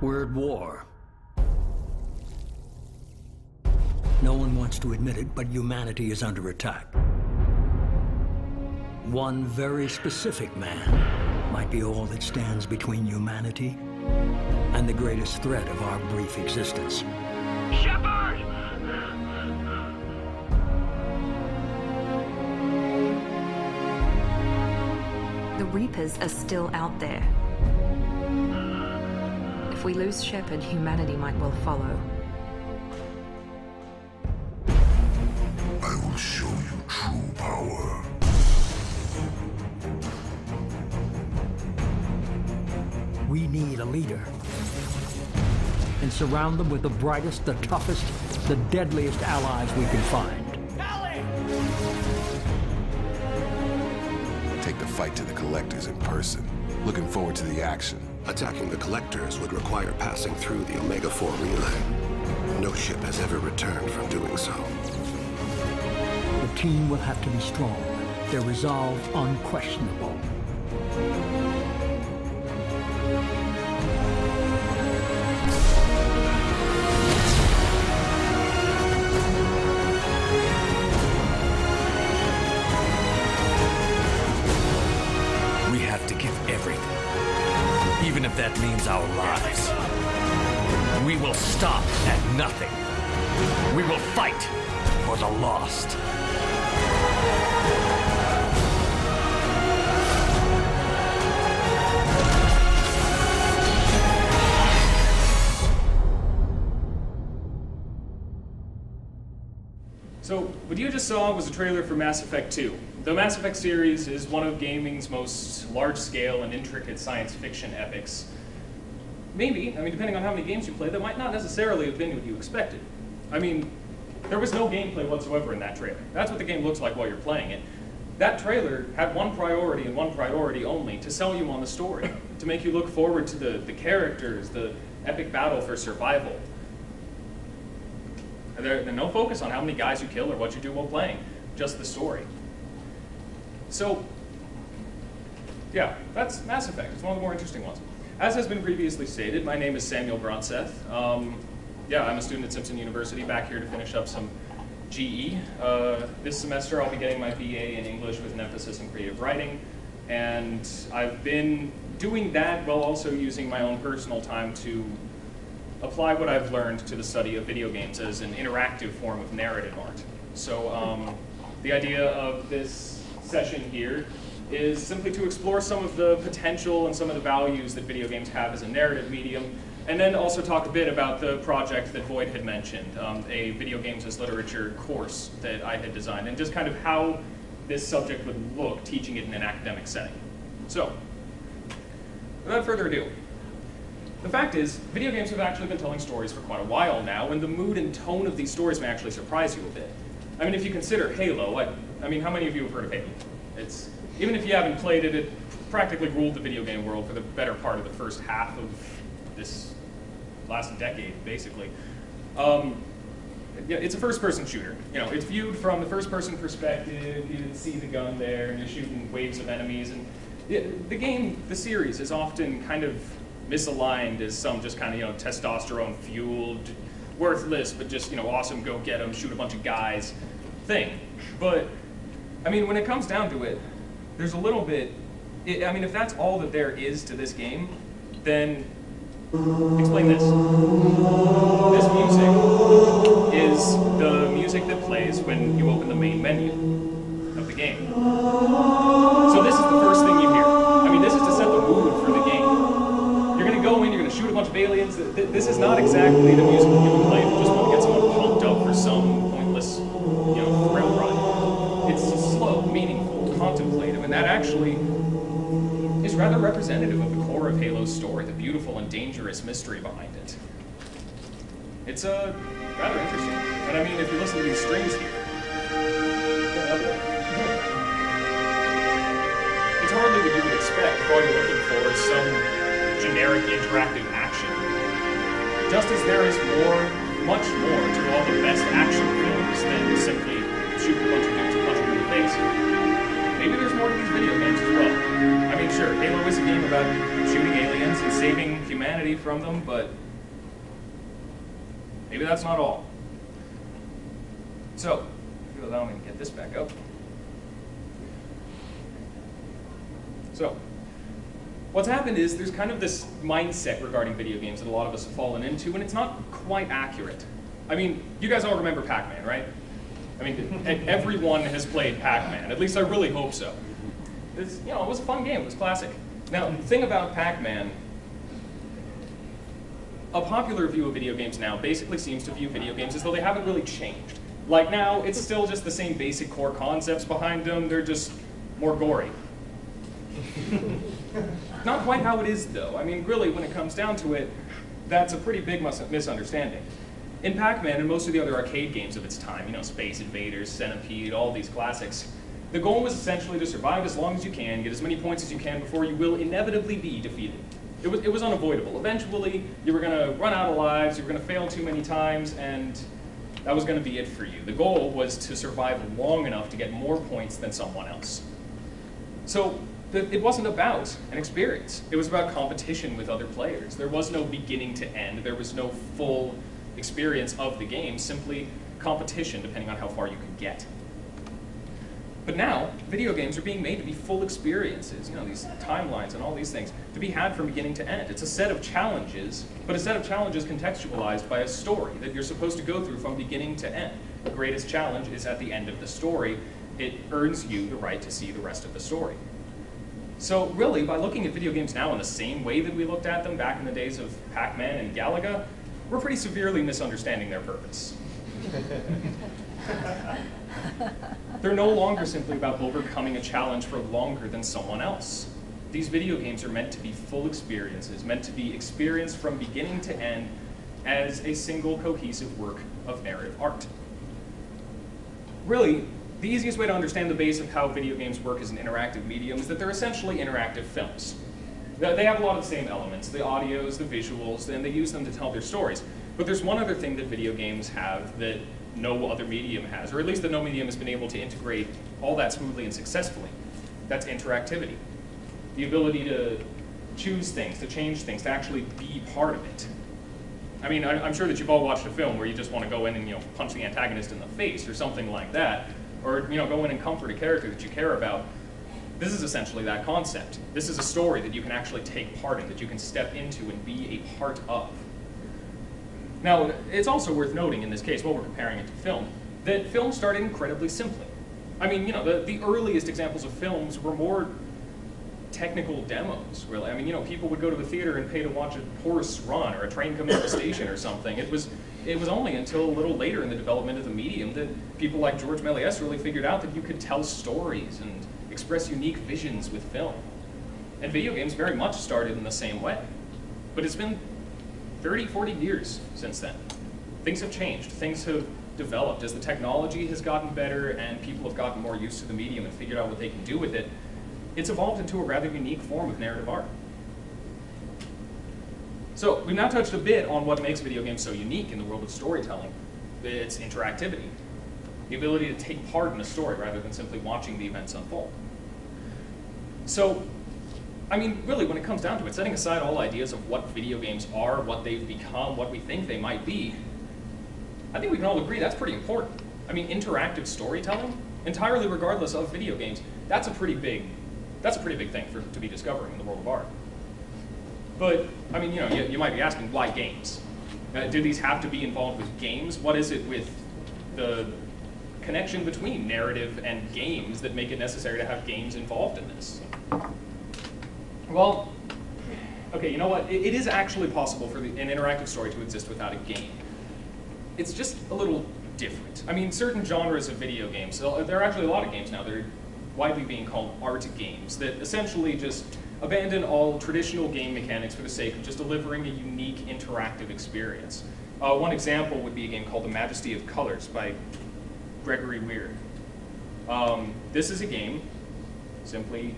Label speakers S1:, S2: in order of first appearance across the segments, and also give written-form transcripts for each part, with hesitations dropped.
S1: We're at war. No one wants to admit it, but humanity is under attack. One very specific man might be all that stands between humanity and the greatest threat of our brief existence.
S2: Shepard!
S3: The Reapers are still out there. If we lose Shepard, humanity might well follow.
S4: I will show you true power.
S1: We need a leader. And surround them with the brightest, the toughest, the deadliest allies we can find.
S4: Take the fight to the Collectors in person. Looking forward to the action.
S5: Attacking the Collectors would require passing through the Omega-4 relay. No ship has ever returned from doing so.
S1: The team will have to be strong. Their resolve unquestionable.
S6: We have to give everything, even if that means our lives. We will stop at nothing. We will fight for the lost.
S7: So, what you just saw was a trailer for Mass Effect 2. The Mass Effect series is one of gaming's most large-scale and intricate science fiction epics. Maybe, I mean, depending on how many games you play, that might not necessarily have been what you expected. I mean, there was no gameplay whatsoever in that trailer. That's what the game looks like while you're playing it. That trailer had one priority and one priority only, to sell you on the story, to make you look forward to the characters, the epic battle for survival. There's no focus on how many guys you kill or what you do while playing, just the story. So, yeah, that's Mass Effect. It's one of the more interesting ones. As has been previously stated, my name is Samuel Gronseth. Yeah, I'm a student at Simpson University, back here to finish up some GE. This semester I'll be getting my BA in English with an emphasis in creative writing, and I've been doing that while also using my own personal time to apply what I've learned to the study of video games as an interactive form of narrative art. So the idea of this session here is simply to explore some of the potential and some of the values that video games have as a narrative medium, and then also talk a bit about the project that Void had mentioned, a video games as literature course that I had designed, and just kind of how this subject would look teaching it in an academic setting. So, without further ado, the fact is, video games have actually been telling stories for quite a while now, and the mood and tone of these stories may actually surprise you a bit. I mean, if you consider Halo, I mean, how many of you have heard of Halo? Even if you haven't played it, it practically ruled the video game world for the better part of the first half of this last decade, basically. Yeah, it's a first-person shooter. You know, it's viewed from the first-person perspective. You see the gun there, and you're shooting waves of enemies. And the game, the series, is often kind of misaligned as some just kind of, you know, testosterone-fueled, worthless, but just, you know, awesome, go get 'em, shoot a bunch of guys thing. But, I mean, when it comes down to it, there's a little bit, I mean, if that's all that there is to this game, then explain this. This music is the music that plays when you open the main menu of the game. So this is the first thing you hear. I mean, this is to set the mood for the game. You're going to go in, you're going to shoot a bunch of aliens. This is not exactly the music that you would play if you just want to get someone pumped up for some pointless, you know, thrill ride. It's slow, meaningful, contemplative, and that actually is rather representative of the core of Halo's story, the beautiful and dangerous mystery behind it. It's rather interesting. And I mean, if you listen to these strings here, it's hardly what you would expect if all you're looking for is some generic interactive action. Just as there is much more to all the best action films than simply shoot a bunch of dudes and punch them in the face. Maybe there's more to these video games as well. I mean, sure, Halo is a game about shooting aliens aliens and saving humanity from them, but maybe that's not all. So, if you allow me to get this back up. So, what's happened is there's kind of this mindset regarding video games that a lot of us have fallen into, and it's not quite accurate. I mean, you guys all remember Pac-Man, right? I mean, everyone has played Pac-Man. At least I really hope so. It's, you know, it was a fun game. It was classic. Now, the thing about Pac-Man, a popular view of video games now basically seems to view video games as though they haven't really changed. Like now, it's still just the same basic core concepts behind them. They're just more gory. Not quite how it is, though. I mean, really, when it comes down to it, that's a pretty big misunderstanding. In Pac-Man and most of the other arcade games of its time, you know, Space Invaders, Centipede, all these classics, the goal was essentially to survive as long as you can, get as many points as you can before you will inevitably be defeated. It was unavoidable. Eventually, you were going to run out of lives, you were going to fail too many times, and that was going to be it for you. The goal was to survive long enough to get more points than someone else. So it wasn't about an experience. It was about competition with other players. There was no beginning to end. There was no full experience of the game, simply competition depending on how far you could get. But now, video games are being made to be full experiences, you know, these timelines and all these things, to be had from beginning to end. It's a set of challenges, but a set of challenges contextualized by a story that you're supposed to go through from beginning to end. The greatest challenge is at the end of the story. It earns you the right to see the rest of the story. So really, by looking at video games now in the same way that we looked at them back in the days of Pac-Man and Galaga, we're pretty severely misunderstanding their purpose. They're no longer simply about overcoming a challenge for longer than someone else. These video games are meant to be full experiences, meant to be experienced from beginning to end as a single cohesive work of narrative art. Really, the easiest way to understand the base of how video games work as an interactive medium is that they're essentially interactive films. They have a lot of the same elements, the audios, the visuals, and they use them to tell their stories. But there's one other thing that video games have that no other medium has, or at least that no medium has been able to integrate all that smoothly and successfully. That's interactivity. The ability to choose things, to change things, to actually be part of it. I mean, I'm sure that you've all watched a film where you just want to go in and, you know, punch the antagonist in the face or something like that, or, you know, go in and comfort a character that you care about. This is essentially that concept. This is a story that you can actually take part in, that you can step into and be a part of. Now, it's also worth noting in this case, while we're comparing it to film, that film started incredibly simply. I mean, you know, the earliest examples of films were more technical demos, really. I mean, you know, people would go to the theater and pay to watch a horse run or a train come into the station or something. It was only until a little later in the development of the medium that people like George Méliès really figured out that you could tell stories and express unique visions with film. And video games very much started in the same way. But it's been 30, 40 years since then. Things have changed. Things have developed. As the technology has gotten better and people have gotten more used to the medium and figured out what they can do with it, it's evolved into a rather unique form of narrative art. So we've now touched a bit on what makes video games so unique in the world of storytelling. It's interactivity, the ability to take part in a story rather than simply watching the events unfold. So, I mean, really, when it comes down to it, setting aside all ideas of what video games are, what they've become, what we think they might be, I think we can all agree that's pretty important. I mean, interactive storytelling, entirely regardless of video games, that's a pretty big thing to be discovering in the world of art. But, I mean, you know, you might be asking, why games? Do these have to be involved with games? What is it with the connection between narrative and games that make it necessary to have games involved in this? Well, okay, you know what? It is actually possible for an interactive story to exist without a game. It's just a little different. I mean, certain genres of video games, there are actually a lot of games now that are widely being called art games that essentially just abandon all traditional game mechanics for the sake of just delivering a unique interactive experience. One example would be a game called The Majesty of Colors by Gregory Weir. This is a game simply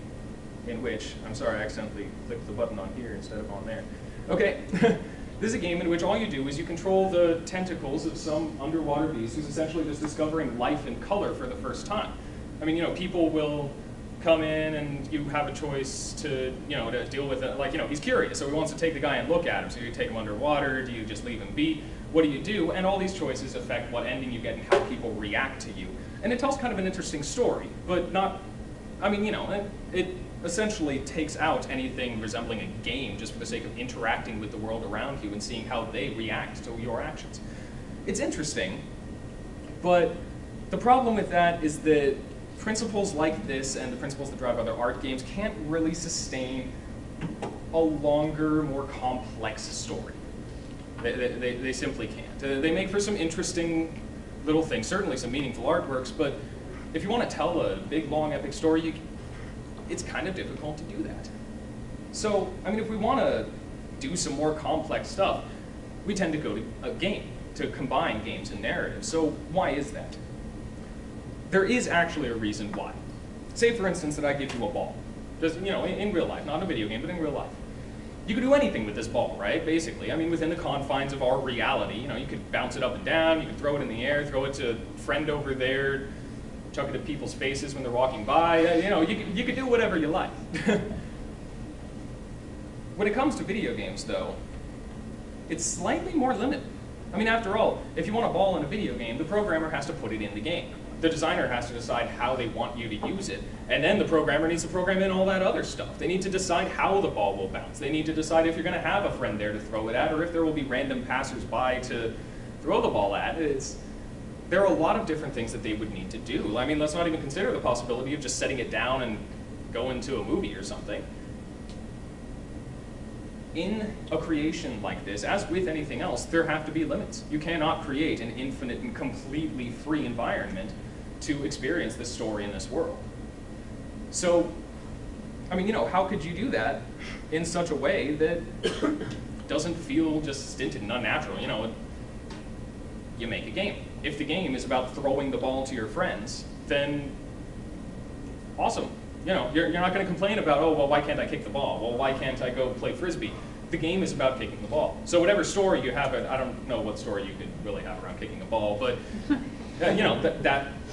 S7: in which, I'm sorry, I accidentally clicked the button on here instead of on there. Okay, this is a game in which all you do is you control the tentacles of some underwater beast who's essentially just discovering life and color for the first time. I mean, you know, people will come in and you have a choice to, to deal with it. Like, he's curious, so he wants to take the guy and look at him. So you take him underwater, do you just leave him be? What do you do? And all these choices affect what ending you get and how people react to you. And it tells kind of an interesting story, but not, it essentially takes out anything resembling a game just for the sake of interacting with the world around you and seeing how they react to your actions. It's interesting, but the problem with that is that principles like this and the principles that drive other art games can't really sustain a longer, more complex story. They simply can't. They make for some interesting little things, certainly some meaningful artworks, but if you want to tell a big, long, epic story, it's kind of difficult to do that. So, if we want to do some more complex stuff, we tend to go to a game, to combine games and narrative. So why is that? There is actually a reason why. Say, for instance, that I give you a ball. Just, in real life, not in a video game, but in real life. You could do anything with this ball, right, basically. Within the confines of our reality, you could bounce it up and down, you could throw it in the air, throw it to a friend over there, chuck it at people's faces when they're walking by, you could do whatever you like. When it comes to video games, though, it's slightly more limited. After all, if you want a ball in a video game, the programmer has to put it in the game. The designer has to decide how they want you to use it. And then the programmer needs to program in all that other stuff. They need to decide how the ball will bounce. They need to decide if you're going to have a friend there to throw it at, or if there will be random passers-by to throw the ball at. There are a lot of different things that they would need to do. Let's not even consider the possibility of just setting it down and going to a movie or something. In a creation like this, as with anything else, there have to be limits. You cannot create an infinite and completely free environment to experience this story in this world. So, how could you do that in such a way that doesn't feel just stinted and unnatural? You make a game. If the game is about throwing the ball to your friends, then awesome. You're not going to complain about, oh, well, why can't I kick the ball? Well, why can't I go play Frisbee? The game is about kicking the ball. So whatever story you have, I don't know what story you could really have around kicking the ball, but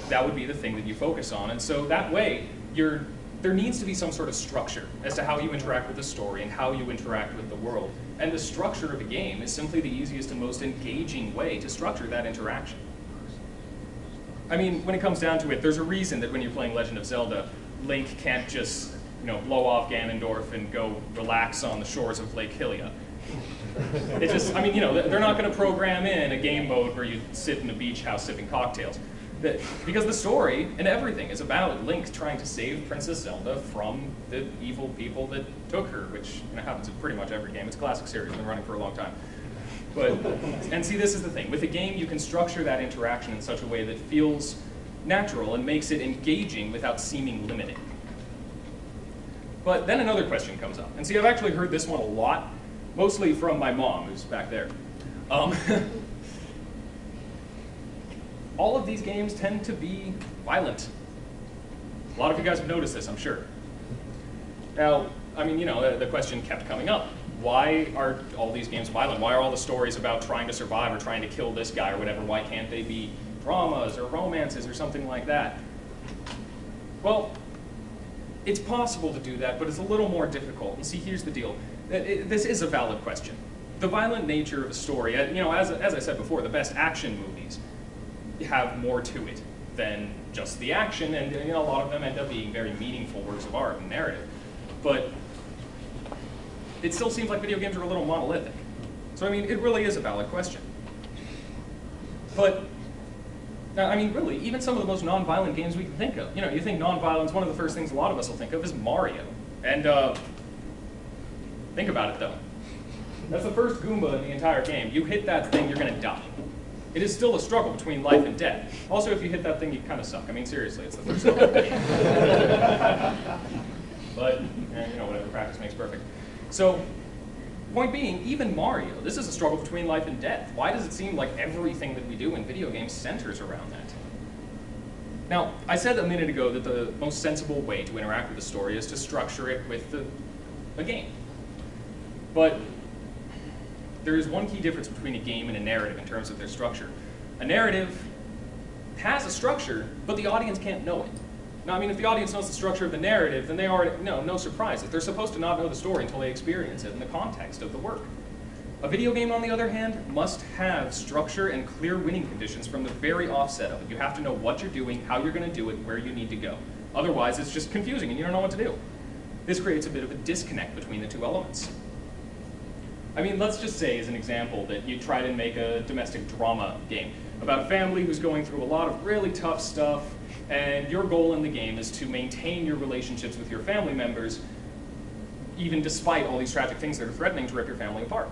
S7: that would be the thing that you focus on. And so that way, there needs to be some sort of structure as to how you interact with the story and how you interact with the world. And the structure of a game is simply the easiest and most engaging way to structure that interaction. When it comes down to it, there's a reason that when you're playing Legend of Zelda, Link can't just blow off Ganondorf and go relax on the shores of Lake Hylia. It just, they're not going to program in a game mode where you sit in a beach house sipping cocktails. Because the story and everything is about Link trying to save Princess Zelda from the evil people that took her, which happens in pretty much every game. It's a classic series, been running for a long time. And see, this is the thing. With a game, you can structure that interaction in such a way that feels natural and makes it engaging without seeming limiting. But then another question comes up. And see, I've actually heard this one a lot, mostly from my mom, who's back there. All of these games tend to be violent. A lot of you guys have noticed this, I'm sure. Now, the question kept coming up. Why are all these games violent? Why are all the stories about trying to survive or trying to kill this guy or whatever, why can't they be dramas or romances or something like that? Well, it's possible to do that, but it's a little more difficult. And see, here's the deal. This is a valid question. The violent nature of a story, as I said before, the best action movies have more to it than just the action, and a lot of them end up being very meaningful works of art and narrative. But it still seems like video games are a little monolithic. So it really is a valid question. But really, even some of the most non-violent games we can think of. You think non-violence, one of the first things a lot of us will think of is Mario. And think about it, though. That's the first Goomba in the entire game. You hit that thing, you're going to die. It is still a struggle between life and death. Also, if you hit that thing, you kind of suck. Seriously, it's the first thing. But, whatever, practice makes perfect. So, point being, even Mario, this is a struggle between life and death. Why does it seem like everything that we do in video games centers around that? Now, I said a minute ago that the most sensible way to interact with the story is to structure it with a game. But there is one key difference between a game and a narrative in terms of their structure. A narrative has a structure, but the audience can't know it. Now, I mean, if the audience knows the structure of the narrative, then they already know, no surprises. They're supposed to not know the story until they experience it in the context of the work. A video game, on the other hand, must have structure and clear winning conditions from the very offset of it. You have to know what you're doing, how you're going to do it, where you need to go. Otherwise, it's just confusing and you don't know what to do. This creates a bit of a disconnect between the two elements. I mean, let's just say, as an example, that you try to make a domestic drama game about a family who's going through a lot of really tough stuff, and your goal in the game is to maintain your relationships with your family members, even despite all these tragic things that are threatening to rip your family apart.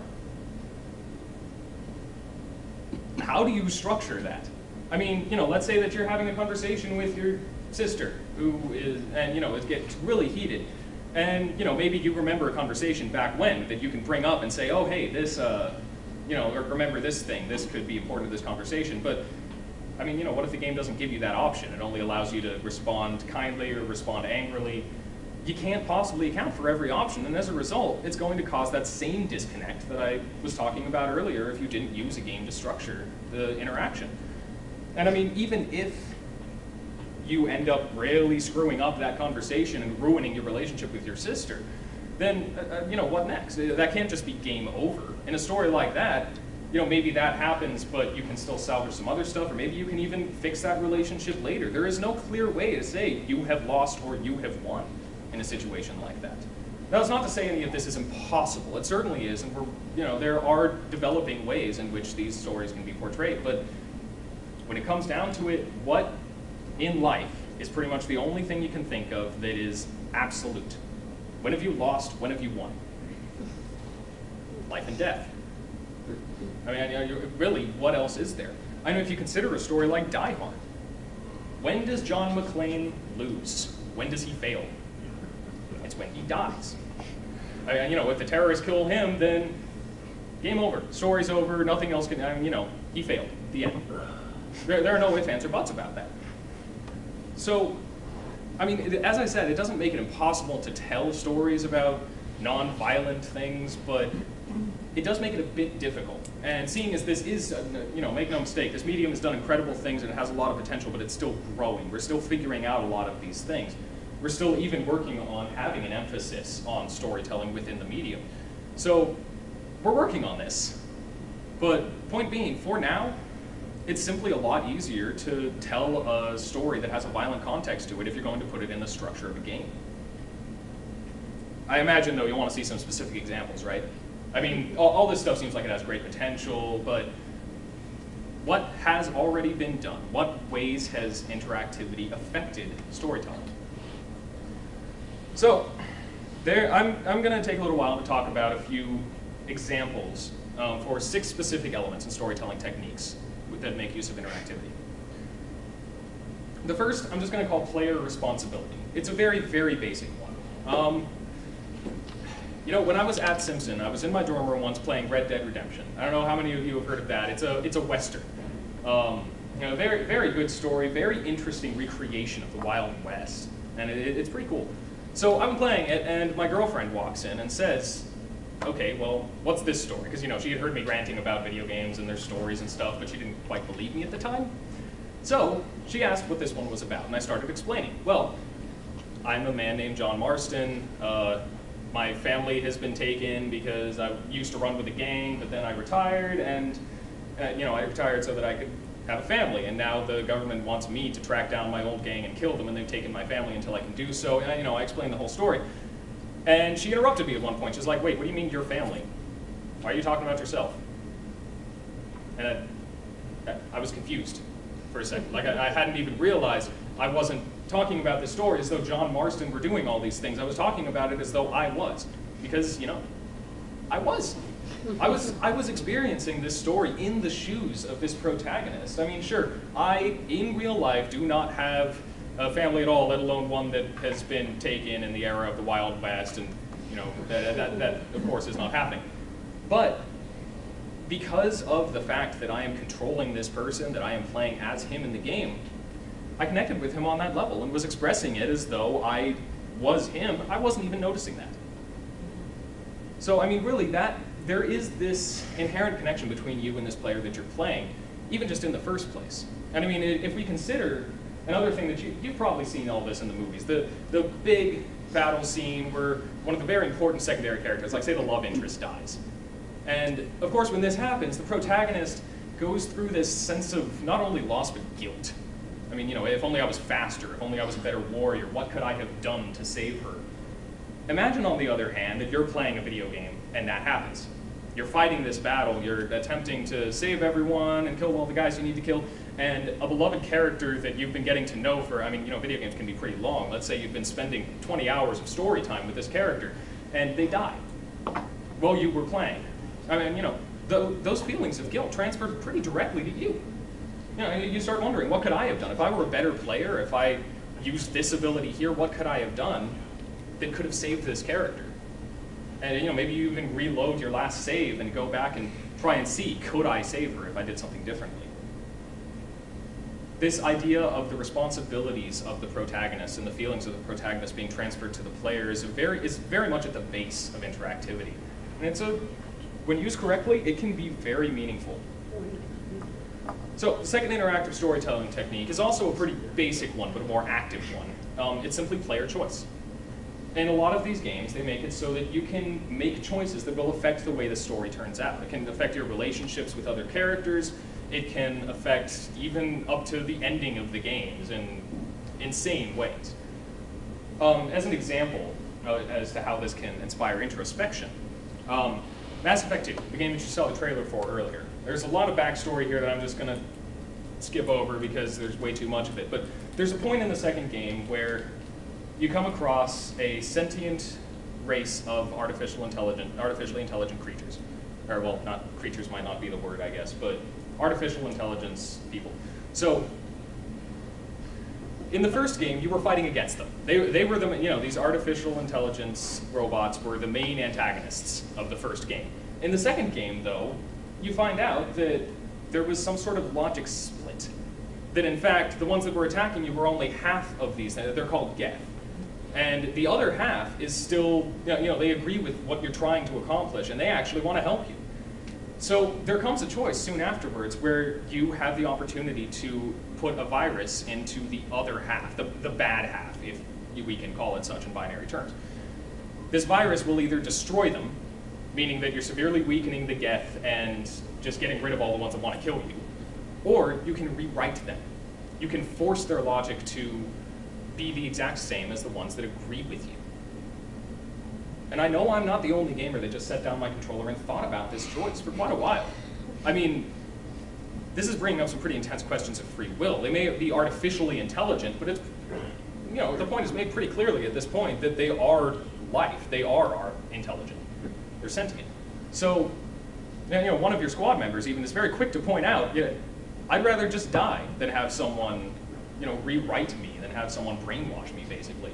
S7: How do you structure that? I mean, you know, let's say that you're having a conversation with your sister, who is, and you know, it gets really heated. And you know, maybe you remember a conversation back when that you can bring up and say, oh, hey, this, you know, or remember this thing. This could be important to this conversation. But I mean, you know, what if the game doesn't give you that option? It only allows you to respond kindly or respond angrily. You can't possibly account for every option, and as a result, it's going to cause that same disconnect that I was talking about earlier if you didn't use a game to structure the interaction. And I mean, even if you end up really screwing up that conversation and ruining your relationship with your sister, then, you know, what next? That can't just be game over. In a story like that, you know, maybe that happens, but you can still salvage some other stuff, or maybe you can even fix that relationship later. There is no clear way to say you have lost or you have won in a situation like that. Now, it's not to say any of this is impossible. It certainly is, and you know, there are developing ways in which these stories can be portrayed, but when it comes down to it, what in life is pretty much the only thing you can think of that is absolute? When have you lost? When have you won? Life and death. I mean, really, what else is there? I know if you consider a story like Die Hard, when does John McClane lose? When does he fail? It's when he dies. You know, if the terrorists kill him, then game over. Story's over, nothing else can, I mean, you know, he failed. The end. There are no ifs, ands, or buts about that. So, I mean, as I said, it doesn't make it impossible to tell stories about non-violent things, but it does make it a bit difficult. And seeing as this is, you know, make no mistake, this medium has done incredible things and it has a lot of potential, but it's still growing. We're still figuring out a lot of these things. We're still even working on having an emphasis on storytelling within the medium. So we're working on this. But point being, for now, it's simply a lot easier to tell a story that has a violent context to it if you're going to put it in the structure of a game. I imagine, though, you'll want to see some specific examples, right? I mean, all this stuff seems like it has great potential, but what has already been done? What ways has interactivity affected storytelling? So, I'm going to take a little while to talk about a few examples for 6 specific elements in storytelling techniques that make use of interactivity. The first, I'm just going to call player responsibility. It's a very, very basic one. You know, when I was at Simpson, I was in my dorm room once playing Red Dead Redemption. I don't know how many of you have heard of that. It's a Western. You know, very, very good story, very interesting recreation of the Wild West, and it's pretty cool. So I'm playing it, and my girlfriend walks in and says, okay, well, what's this story? Because, you know, she had heard me ranting about video games and their stories and stuff, but she didn't quite believe me at the time. So she asked what this one was about, and I started explaining. Well, I'm a man named John Marston. My family has been taken because I used to run with a gang, but then I retired, and you know, I retired so that I could have a family, and now the government wants me to track down my old gang and kill them, and they've taken my family until I can do so. And, you know, I explained the whole story. And she interrupted me at one point. She's like, wait, what do you mean your family? Why are you talking about yourself? And I was confused for a second. Like, I hadn't even realized I wasn't talking about this story as though John Marston were doing all these things. I was talking about it as though I was. Because, you know, I was. I was experiencing this story in the shoes of this protagonist. I mean, sure, I, in real life, do not have a family at all, let alone one that has been taken in the era of the Wild West, and, you know, that of course, is not happening. But because of the fact that I am controlling this person, that I am playing as him in the game, I connected with him on that level and was expressing it as though I was him. I wasn't even noticing that. So, I mean, really, there is this inherent connection between you and this player that you're playing, even just in the first place. And I mean, if we consider Another thing that you've probably seen all this in the movies, the big battle scene where one of the very important secondary characters, like say the love interest, dies. And of course when this happens, the protagonist goes through this sense of not only loss but guilt. I mean, if only I was faster, if only I was a better warrior, what could I have done to save her? Imagine on the other hand that you're playing a video game and that happens. You're fighting this battle, you're attempting to save everyone and kill all the guys you need to kill, and a beloved character that you've been getting to know for, video games can be pretty long. Let's say you've been spending 20 hours of story time with this character, and they die while you were playing. Those feelings of guilt transferred pretty directly to you. You start wondering, what could I have done? If I were a better player, if I used this ability here, what could I have done that could have saved this character? And maybe you even reload your last save and go back and try and see, could I save her if I did something differently? This idea of the responsibilities of the protagonist and the feelings of the protagonist being transferred to the player is very much at the base of interactivity. And when used correctly, it can be very meaningful. So the second interactive storytelling technique is also a pretty basic one, but a more active one. It's simply player choice. In a lot of these games, they make it so that you can make choices that will affect the way the story turns out. It can affect your relationships with other characters. It can affect even up to the ending of the games in insane ways. As an example as to how this can inspire introspection, Mass Effect 2, the game that you saw the trailer for earlier. There's a lot of backstory here that I'm just going to skip over because there's way too much of it. But there's a point in the second game where you come across a sentient race of artificially intelligent creatures. Or, well, not creatures might not be the word, I guess, but artificial intelligence people. So, in the first game, you were fighting against them. They were these artificial intelligence robots were the main antagonists of the first game. In the second game, though, you find out that there was some sort of logic split. That in fact, the ones that were attacking you were only half of these. They're called Geth. And the other half is still, they agree with what you're trying to accomplish, and they actually want to help you. So there comes a choice soon afterwards where you have the opportunity to put a virus into the other half, the bad half, if we can call it such in binary terms. This virus will either destroy them, meaning that you're severely weakening the Geth and just getting rid of all the ones that want to kill you, or you can rewrite them. You can force their logic to be the exact same as the ones that agree with you. And I know I'm not the only gamer that just set down my controller and thought about this choice for quite a while. I mean, this is bringing up some pretty intense questions of free will. They may be artificially intelligent, but it's, the point is made pretty clearly at this point that they are life. They are intelligent. They're sentient. So, one of your squad members even is very quick to point out, I'd rather just die than have someone, rewrite me, than have someone brainwash me, basically.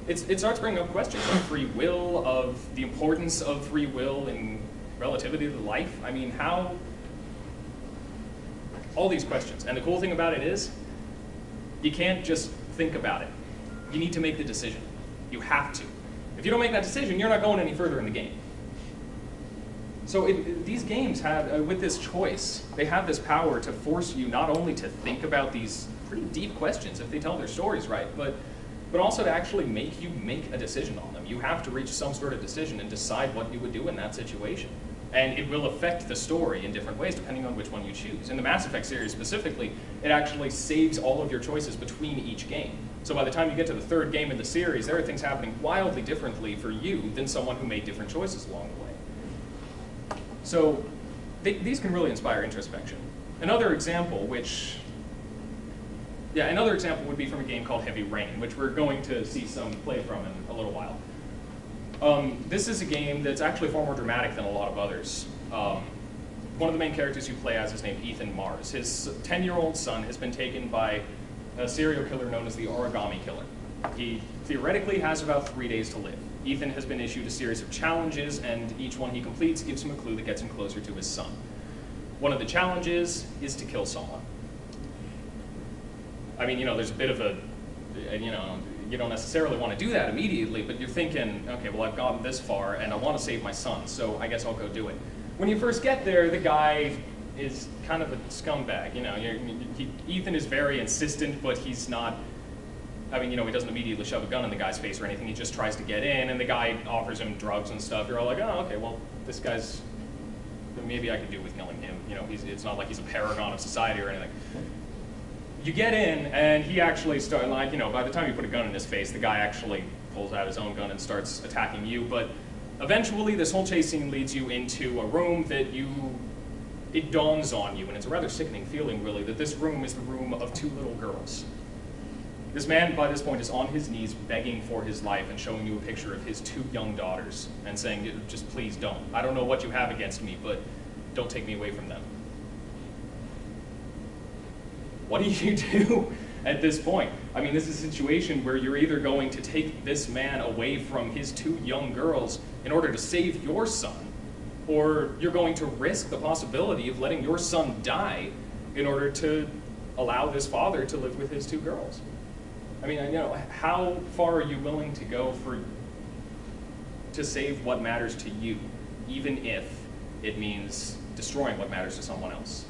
S7: It starts bringing up questions of free will, of the importance of free will in relativity to life. I mean, how? All these questions. And the cool thing about it is, you can't just think about it. You need to make the decision. You have to. If you don't make that decision, you're not going any further in the game. So these games have, with this choice, they have this power to force you not only to think about these pretty deep questions if they tell their stories right, but also to actually make you make a decision on them. You have to reach some sort of decision and decide what you would do in that situation. And it will affect the story in different ways depending on which one you choose. In the Mass Effect series specifically, it actually saves all of your choices between each game. So by the time you get to the third game in the series, there are things happening wildly differently for you than someone who made different choices along the way. So these can really inspire introspection. Another example would be from a game called Heavy Rain, which we're going to see some play from in a little while. This is a game that's actually far more dramatic than a lot of others. One of the main characters you play as is named Ethan Mars. His 10-year-old son has been taken by a serial killer known as the Origami Killer. He theoretically has about 3 days to live. Ethan has been issued a series of challenges, and each one he completes gives him a clue that gets him closer to his son. One of the challenges is to kill someone. I mean, there's a bit of you don't necessarily want to do that immediately, but you're thinking, okay, well, I've gotten this far, and I want to save my son, so I guess I'll go do it. When you first get there, the guy is kind of a scumbag. You know, Ethan is very insistent, but he's not. I mean, you know, he doesn't immediately shove a gun in the guy's face or anything. He just tries to get in, and the guy offers him drugs and stuff. You're all like, oh, okay, well, this guy's. Maybe I could do with killing him. You know, it's not like he's a paragon of society or anything. You get in, and he actually starts, like, you know, by the time you put a gun in his face, the guy actually pulls out his own gun and starts attacking you. But eventually, this whole chase scene leads you into a room that it dawns on you, and it's a rather sickening feeling, really, that this room is the room of two little girls. This man, by this point, is on his knees begging for his life and showing you a picture of his two young daughters and saying, just please don't. I don't know what you have against me, but don't take me away from them. What do you do at this point? I mean, this is a situation where you're either going to take this man away from his two young girls in order to save your son, or you're going to risk the possibility of letting your son die in order to allow this father to live with his two girls. I mean, you know, how far are you willing to go to save what matters to you, even if it means destroying what matters to someone else?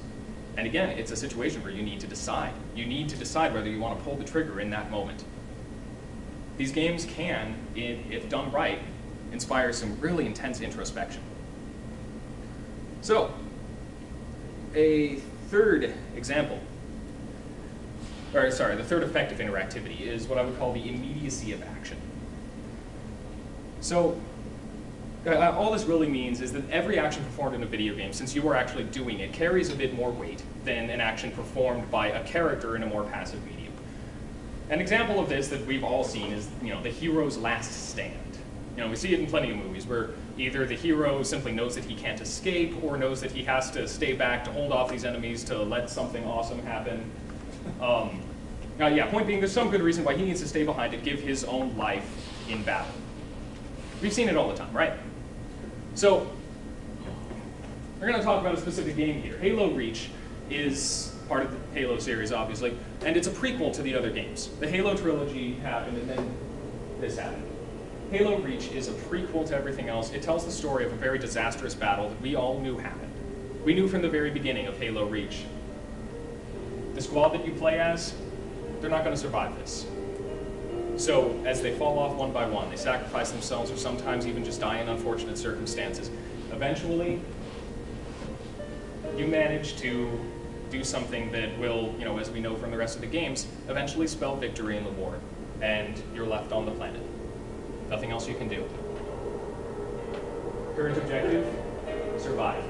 S7: And again, it's a situation where you need to decide. You need to decide whether you want to pull the trigger in that moment. These games can, if done right, inspire some really intense introspection. So, a third example, or sorry, the third effect of interactivity is what I would call the immediacy of action. So, all this really means is that every action performed in a video game, since you are actually doing it, carries a bit more weight than an action performed by a character in a more passive medium. An example of this that we've all seen is, you know, the hero's last stand. You know, we see it in plenty of movies where either the hero simply knows that he can't escape or knows that he has to stay back to hold off these enemies to let something awesome happen. Yeah, point being, there's some good reason why he needs to stay behind to give his own life in battle. We've seen it all the time, right? So, we're going to talk about a specific game here. Halo Reach is part of the Halo series, obviously, and it's a prequel to the other games. The Halo trilogy happened, and then this happened. Halo Reach is a prequel to everything else. It tells the story of a very disastrous battle that we all knew happened. We knew from the very beginning of Halo Reach. The squad that you play as, they're not going to survive this. So, as they fall off one by one, they sacrifice themselves or sometimes even just die in unfortunate circumstances. Eventually, you manage to do something that will, you know, as we know from the rest of the games, eventually spell victory in the war, and you're left on the planet. Nothing else you can do. Current objective, survive.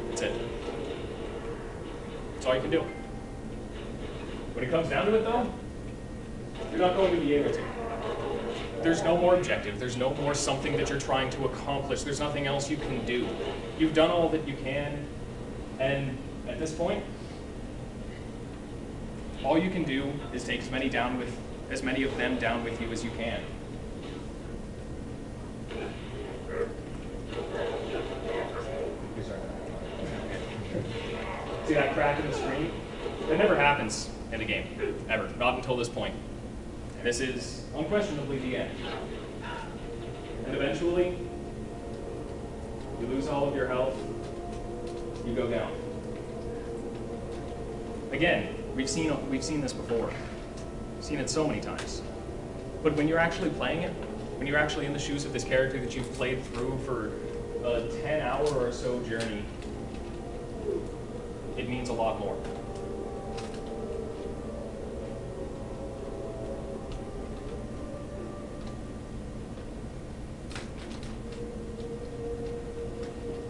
S7: That's it. That's all you can do. When it comes down to it, though, you're not going to be able to. There's no more objective. There's no more something that you're trying to accomplish. There's nothing else you can do. You've done all that you can, and at this point, all you can do is take as many of them down with you as you can. See that crack in the screen? That never happens in a game, ever. Not until this point. This is unquestionably the end. And eventually, you lose all of your health, you go down. Again, we've seen this before. We've seen it so many times. But when you're actually playing it, when you're actually in the shoes of this character that you've played through for a 10-hour or so journey, it means a lot more.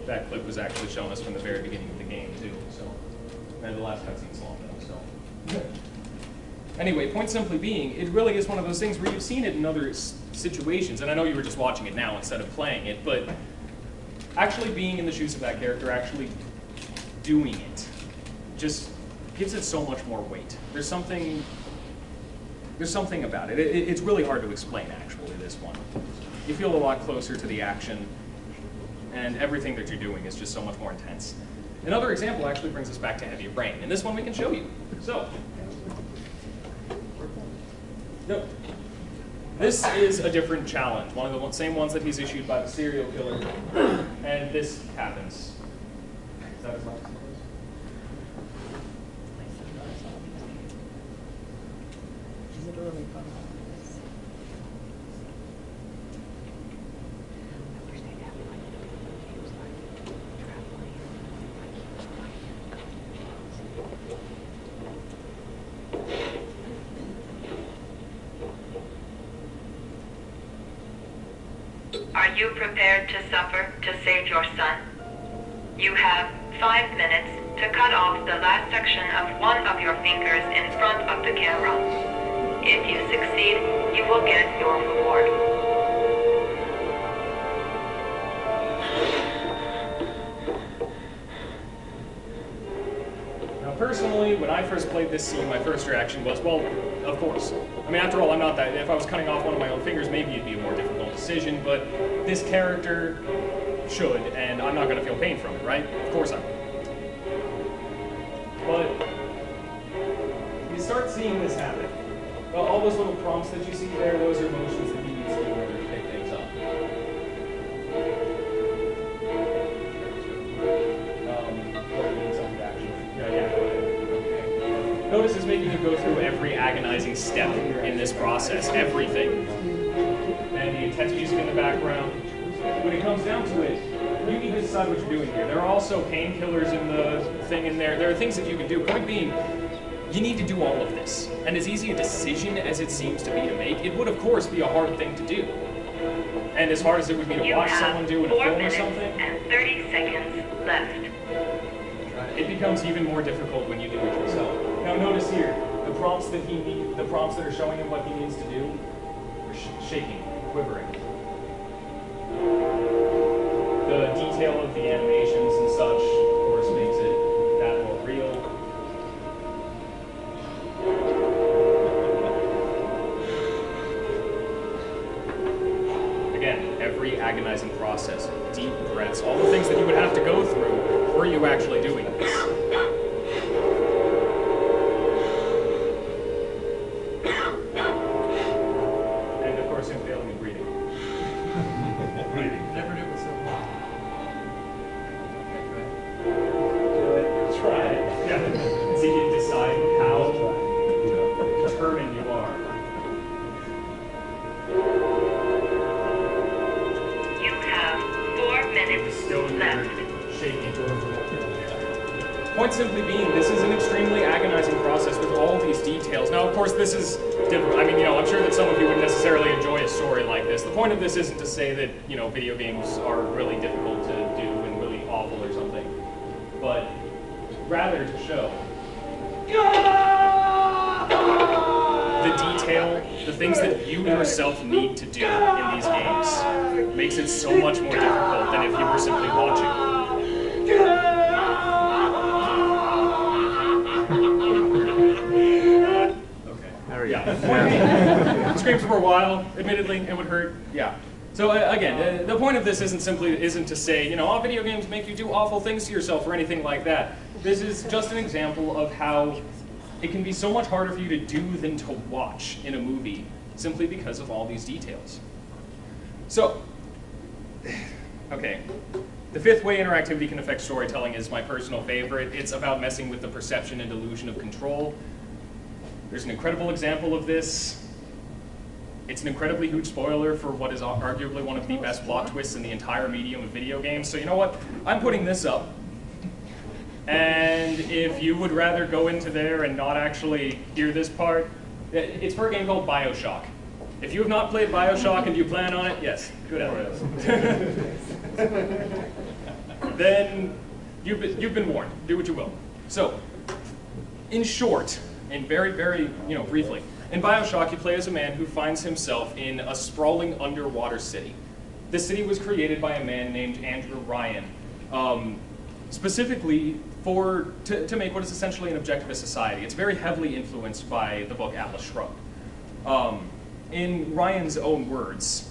S7: That clip was actually shown us from the very beginning of the game, too. So, and the last cutscene's long, though, so. Anyway, point simply being, it really is one of those things where you've seen it in other situations, and I know you were just watching it now instead of playing it, but actually being in the shoes of that character, actually doing it, just gives it so much more weight. There's something about it. It's really hard to explain, actually, this one. You feel a lot closer to the action, and everything that you're doing is just so much more intense. Another example actually brings us back to Heavy Rain, and this one we can show you. So, yep. This is a different challenge, one of the same ones that he's issued by the serial killer, and this happens. that as much?
S2: Are you prepared to suffer to save your son? You have 5 minutes to cut off the last section of one of your fingers in front of the camera. If you succeed, you will get your reward.
S7: Now, personally, when I first played this scene, my first reaction was, well, of course. I mean, after all, I'm not that. If I was cutting off one of my own fingers, maybe it'd be a more difficult decision, but this character should, and I'm not going to feel pain from it, right? Of course I will. But you start seeing this happen. Well, all those little prompts that you see there, those are motions that he needs to do in order to pick things up. Notice it's making you go through every agonizing step in this process, everything. And the intense music in the background. When it comes down to it, you need to decide what you're doing here. There are also painkillers in the thing in there. There are things that you can do. Point being, you need to do all of this. And as easy a decision as it seems to be to make, it would of course be a hard thing to do. And as hard as it would be to watch someone do in a film or something,
S2: 4 minutes and 30 seconds left.
S7: it becomes even more difficult when you do it yourself. Now notice here, the prompts that are showing him what he needs to do are shaking, quivering. The detail of the animations and such, of course, makes it that more real. Again, every agonizing process, deep breaths, all the things that you would have to go through were you actually doing this. And of course, him failing and breathing.
S8: Never knew it was so hard.
S7: Try it. Yeah. So you can decide how determined you are.
S2: You have 4 minutes
S7: Still
S2: left.
S7: shaking. Point simply being, this is an extremely agonizing process with all these details. Now, of course, this is different. I mean, I'm sure that some of you wouldn't necessarily enjoy a story like this. The point of this isn't to say that, video games are really difficult to do and really awful or something, but rather to show the detail, the things that you yourself need to do in these games makes it so much more difficult than if you were simply watching. Yeah. Screams for a while. Admittedly, it would hurt. Yeah. So again, the point of this isn't to say, video games make you do awful things to yourself or anything like that. This is just an example of how it can be so much harder for you to do than to watch in a movie simply because of all these details. So, okay. The fifth way interactivity can affect storytelling is my personal favorite. It's about messing with the perception and illusion of control. There's an incredible example of this. It's an incredibly huge spoiler for what is arguably one of the best plot twists in the entire medium of video games. So you know what? I'm putting this up. And if you would rather go into there and not actually hear this part, it's for a game called BioShock. If you have not played BioShock and you plan on it, yes, good at it. Then you've been warned. Do what you will. So, in short, and very, very, briefly, in BioShock, you play as a man who finds himself in a sprawling underwater city. This city was created by a man named Andrew Ryan, specifically to make what is essentially an objectivist society. It's very heavily influenced by the book Atlas Shrugged. In Ryan's own words,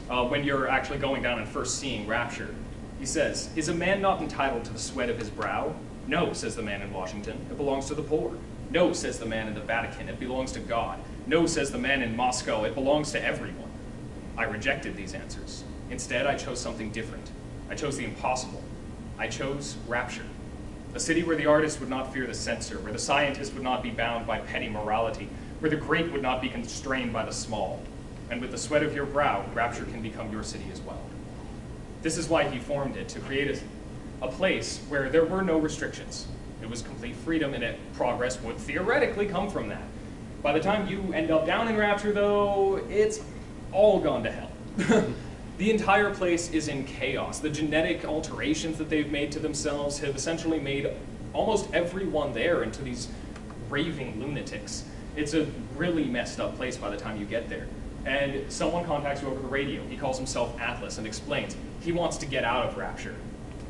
S7: when you're actually going down and first seeing Rapture, he says, "Is a man not entitled to the sweat of his brow? No, says the man in Washington, it belongs to the poor. No, says the man in the Vatican, it belongs to God. No, says the man in Moscow, it belongs to everyone." I rejected these answers. Instead, I chose something different. I chose the impossible. I chose Rapture. A city where the artist would not fear the censor, where the scientist would not be bound by petty morality, where the great would not be constrained by the small. And with the sweat of your brow, Rapture can become your city as well. This is why he formed it, to create a place where there were no restrictions. It was complete freedom, and progress would theoretically come from that. By the time you end up down in Rapture, though, it's all gone to hell. The entire place is in chaos. The genetic alterations that they've made to themselves have essentially made almost everyone there into these raving lunatics. It's a really messed up place by the time you get there. And someone contacts you over the radio. He calls himself Atlas and explains he wants to get out of Rapture,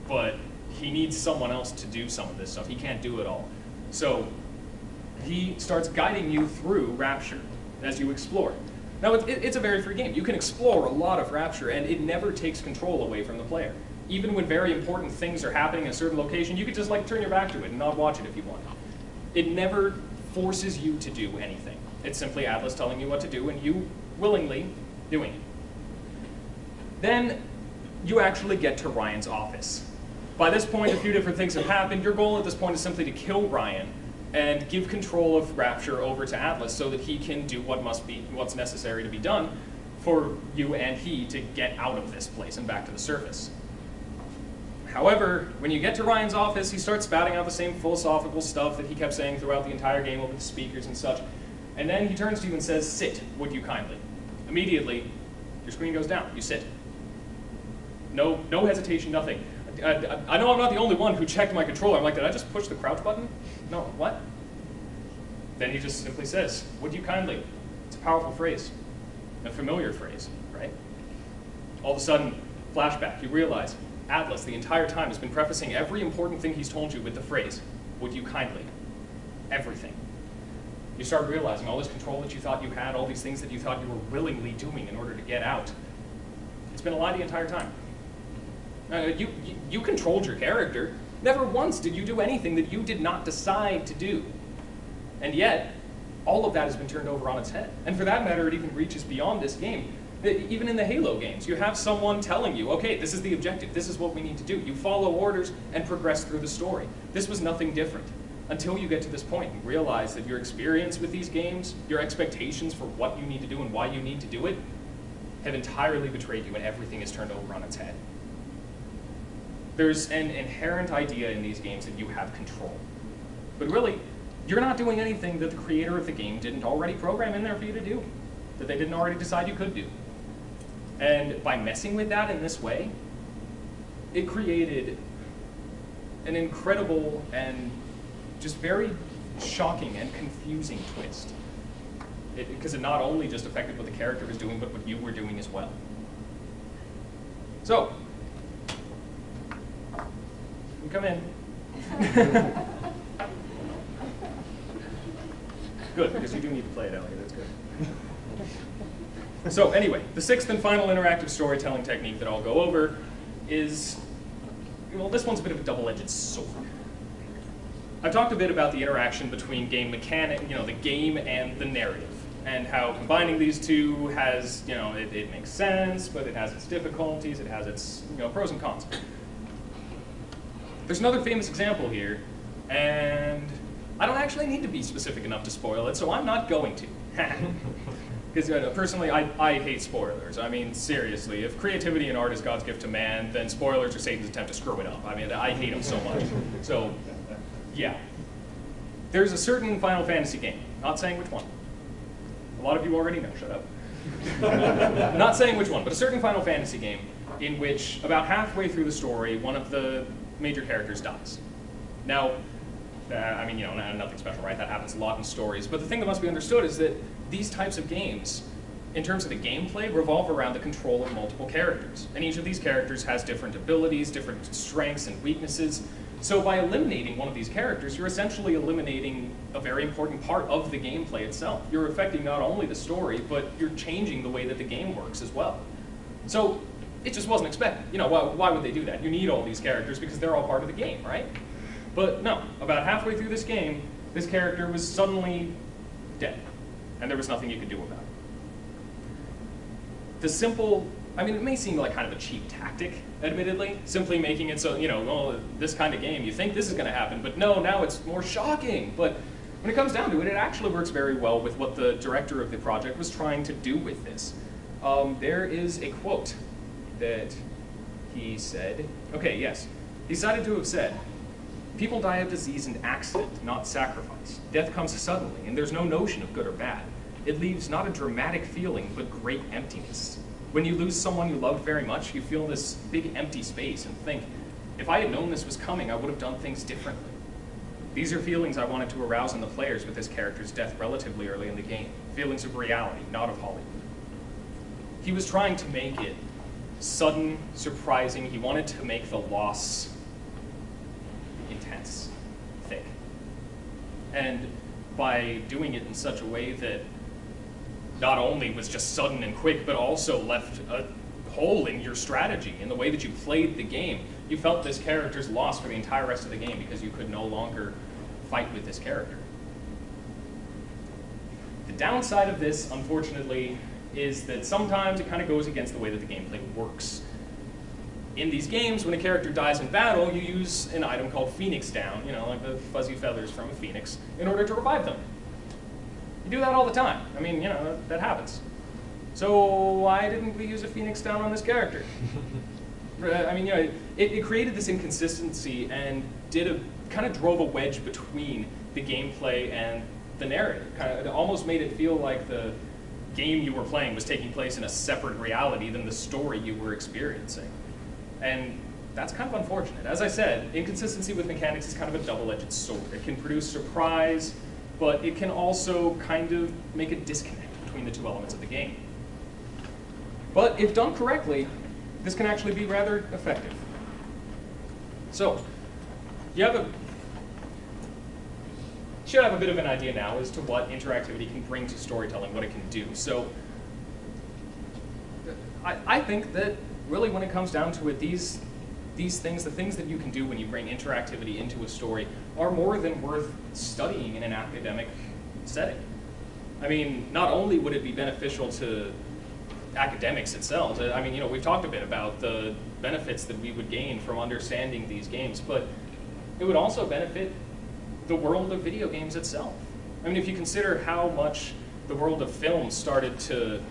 S7: but he needs someone else to do some of this stuff. He can't do it all. So he starts guiding you through Rapture as you explore. Now, it's a very free game. You can explore a lot of Rapture, and it never takes control away from the player. Even when very important things are happening in a certain location, you could just like turn your back to it and not watch it if you want. It never forces you to do anything. It's simply Atlas telling you what to do, and you willingly doing it. Then you actually get to Ryan's office. By this point, a few different things have happened. Your goal at this point is simply to kill Ryan and give control of Rapture over to Atlas so that he can do what's necessary to be done for you and he to get out of this place and back to the surface. However, when you get to Ryan's office, he starts spouting out the same philosophical stuff that he kept saying throughout the entire game over the speakers and such. And then he turns to you and says, "Sit, would you kindly?" Immediately, your screen goes down. You sit. No hesitation, nothing. I know I'm not the only one who checked my controller. I'm like, did I just push the crouch button? No, what? Then he just simply says, "Would you kindly?" It's a powerful phrase, a familiar phrase, right? All of a sudden, flashback, you realize Atlas the entire time has been prefacing every important thing he's told you with the phrase, "Would you kindly?" Everything. You start realizing all this control that you thought you had, all these things that you thought you were willingly doing in order to get out. It's been a lie the entire time. You controlled your character. Never once did you do anything that you did not decide to do. And yet, all of that has been turned over on its head. And for that matter, it even reaches beyond this game. Even in the Halo games, you have someone telling you, okay, this is the objective, this is what we need to do. You follow orders and progress through the story. This was nothing different. Until you get to this point and realize that your experience with these games, your expectations for what you need to do and why you need to do it, have entirely betrayed you and everything is turned over on its head. There's an inherent idea in these games that you have control. But really, you're not doing anything that the creator of the game didn't already program in there for you to do, that they didn't already decide you could do. And by messing with that in this way, it created an incredible and just very shocking and confusing twist. Because it not only just affected what the character was doing, but what you were doing as well. So, you come in. Good, because you do need to play it, Elliot, that's good. So anyway, the sixth and final interactive storytelling technique that I'll go over is, well, this one's a bit of a double-edged sword. I've talked a bit about the interaction between game mechanic, the game and the narrative, and how combining these two has, it makes sense, but it has its difficulties, it has its, pros and cons. There's another famous example here, and I don't actually need to be specific enough to spoil it, so I'm not going to. Because personally, I hate spoilers. I mean, seriously, if creativity and art is God's gift to man, then spoilers are Satan's attempt to screw it up. I mean, I hate them so much. So, yeah. There's a certain Final Fantasy game, not saying which one. A lot of you already know, shut up. Not saying which one, but a certain Final Fantasy game in which about halfway through the story, one of the major characters dies. Now, I mean, nothing special, right? That happens a lot in stories. But the thing that must be understood is that these types of games, in terms of the gameplay, revolve around the control of multiple characters. And each of these characters has different abilities, different strengths and weaknesses. So by eliminating one of these characters, you're essentially eliminating a very important part of the gameplay itself. You're affecting not only the story, but you're changing the way that the game works as well. So it just wasn't expected. Why would they do that? You need all these characters because they're all part of the game, right? But no, about halfway through this game, this character was suddenly dead, and there was nothing you could do about it. The simple I mean, it may seem like kind of a cheap tactic, admittedly, simply making it so, you know, well, this kind of game, you think this is going to happen, but no, now it's more shocking. But when it comes down to it, it actually works very well with what the director of the project was trying to do with this. There is a quote that he said, okay, yes, he cited to have said, "People die of disease and accident, not sacrifice. Death comes suddenly, and there's no notion of good or bad. It leaves not a dramatic feeling, but great emptiness. When you lose someone you loved very much, you feel this big empty space and think, if I had known this was coming, I would have done things differently. These are feelings I wanted to arouse in the players with this character's death relatively early in the game. Feelings of reality, not of Hollywood." He was trying to make it sudden, surprising. He wanted to make the loss intense, thick. And by doing it in such a way that not only was just sudden and quick, but also left a hole in your strategy, in the way that you played the game. You felt this character's loss for the entire rest of the game because you could no longer fight with this character. The downside of this, unfortunately, is that sometimes it kind of goes against the way that the gameplay works. In these games, when a character dies in battle, you use an item called Phoenix Down, you know, like the fuzzy feathers from a phoenix, in order to revive them. You do that all the time. I mean, you know, that happens. So why didn't we use a Phoenix Down on this character? I mean, you know, it created this inconsistency and kind of drove a wedge between the gameplay and the narrative. It almost made it feel like the game you were playing was taking place in a separate reality than the story you were experiencing. And that's kind of unfortunate. As I said, inconsistency with mechanics is kind of a double-edged sword. It can produce surprise, but it can also kind of make a disconnect between the two elements of the game. But if done correctly, this can actually be rather effective. So, you should have a bit of an idea now as to what interactivity can bring to storytelling, what it can do. So, I think that really when it comes down to it, these things, the things that you can do when you bring interactivity into a story, are more than worth studying in an academic setting. I mean, not only would it be beneficial to academics itself, I mean, you know, we've talked a bit about the benefits that we would gain from understanding these games, but it would also benefit the world of video games itself. I mean, if you consider how much the world of film started to,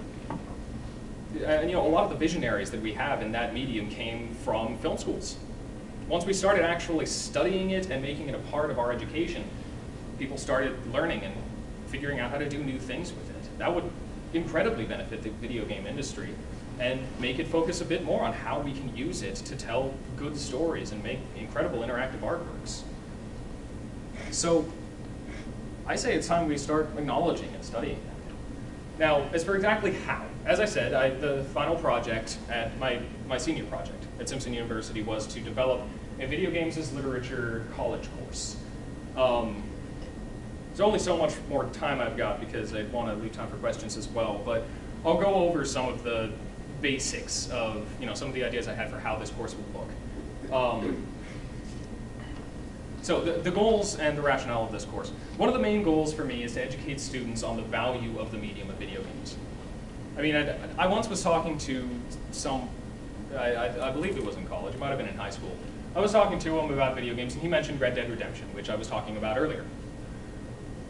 S7: and you know, a lot of the visionaries that we have in that medium came from film schools. Once we started actually studying it and making it a part of our education, people started learning and figuring out how to do new things with it. That would incredibly benefit the video game industry and make it focus a bit more on how we can use it to tell good stories and make incredible interactive artworks. So I say it's time we start acknowledging and studying that. Now, as for exactly how, as I said, the final project at my senior project at Simpson University was to develop a video games as literature college course. There's only so much more time I've got because I want to leave time for questions as well, but I'll go over some of the basics of, you know, some of the ideas I had for how this course would look. So the goals and the rationale of this course. One of the main goals for me is to educate students on the value of the medium of video games. I mean, I once was talking to some, I believe it was in college, it might have been in high school. I was talking to him about video games and he mentioned Red Dead Redemption, which I was talking about earlier.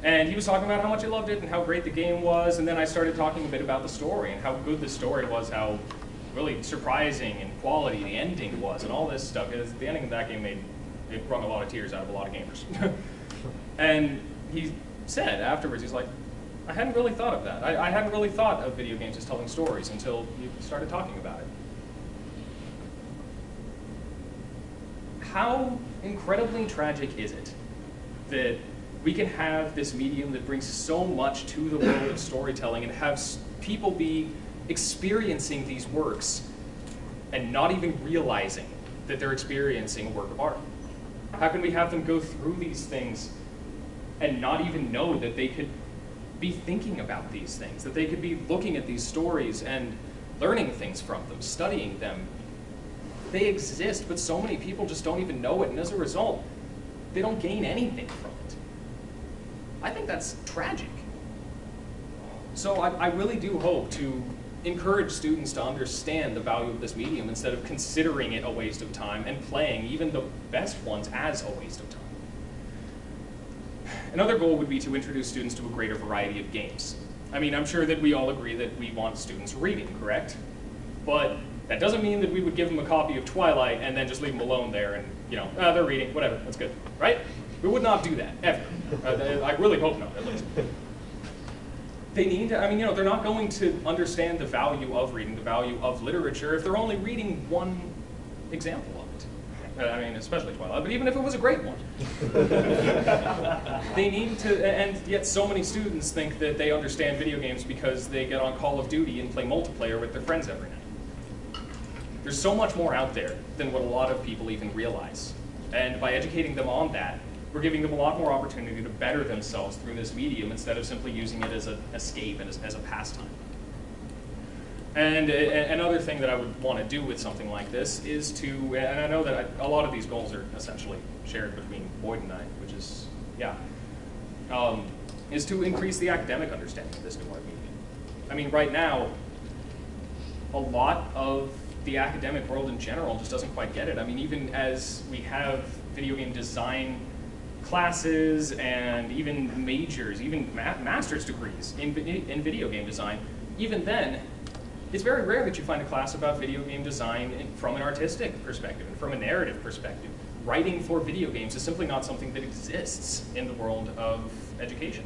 S7: And he was talking about how much he loved it and how great the game was, and then I started talking a bit about the story and how good the story was, how really surprising and quality the ending was, and all this stuff. Because the ending of that game it brought a lot of tears out of a lot of gamers. And he said afterwards, he's like, I hadn't really thought of that. I hadn't really thought of video games as telling stories until you started talking about it. How incredibly tragic is it that we can have this medium that brings so much to the world of storytelling and have people be experiencing these works and not even realizing that they're experiencing a work of art? How can we have them go through these things and not even know that they could be thinking about these things, that they could be looking at these stories and learning things from them, studying them? They exist, but so many people just don't even know it, and as a result, they don't gain anything from it. I think that's tragic. So I really do hope to encourage students to understand the value of this medium instead of considering it a waste of time and playing even the best ones as a waste of time. Another goal would be to introduce students to a greater variety of games. I mean, I'm sure that we all agree that we want students reading, correct? But that doesn't mean that we would give them a copy of Twilight and then just leave them alone there and, you know, they're reading, whatever, that's good, right? We would not do that, ever. I really hope not, at least. They need to, I mean, you know, they're not going to understand the value of reading, the value of literature, if they're only reading one example of it. I mean, especially Twilight, but even if it was a great one. They need to, and yet so many students think that they understand video games because they get on Call of Duty and play multiplayer with their friends every night. There's so much more out there than what a lot of people even realize. And by educating them on that, we're giving them a lot more opportunity to better themselves through this medium instead of simply using it as an escape and as a pastime. And another thing that I would want to do with something like this is to, and I know that a lot of these goals are essentially shared between Boyd and I, which is, yeah, is to increase the academic understanding of this new art medium. I mean, right now, a lot of the academic world in general just doesn't quite get it. I mean, even as we have video game design classes and even majors, even master's degrees in video game design, even then, it's very rare that you find a class about video game design from an artistic perspective and from a narrative perspective. Writing for video games is simply not something that exists in the world of education.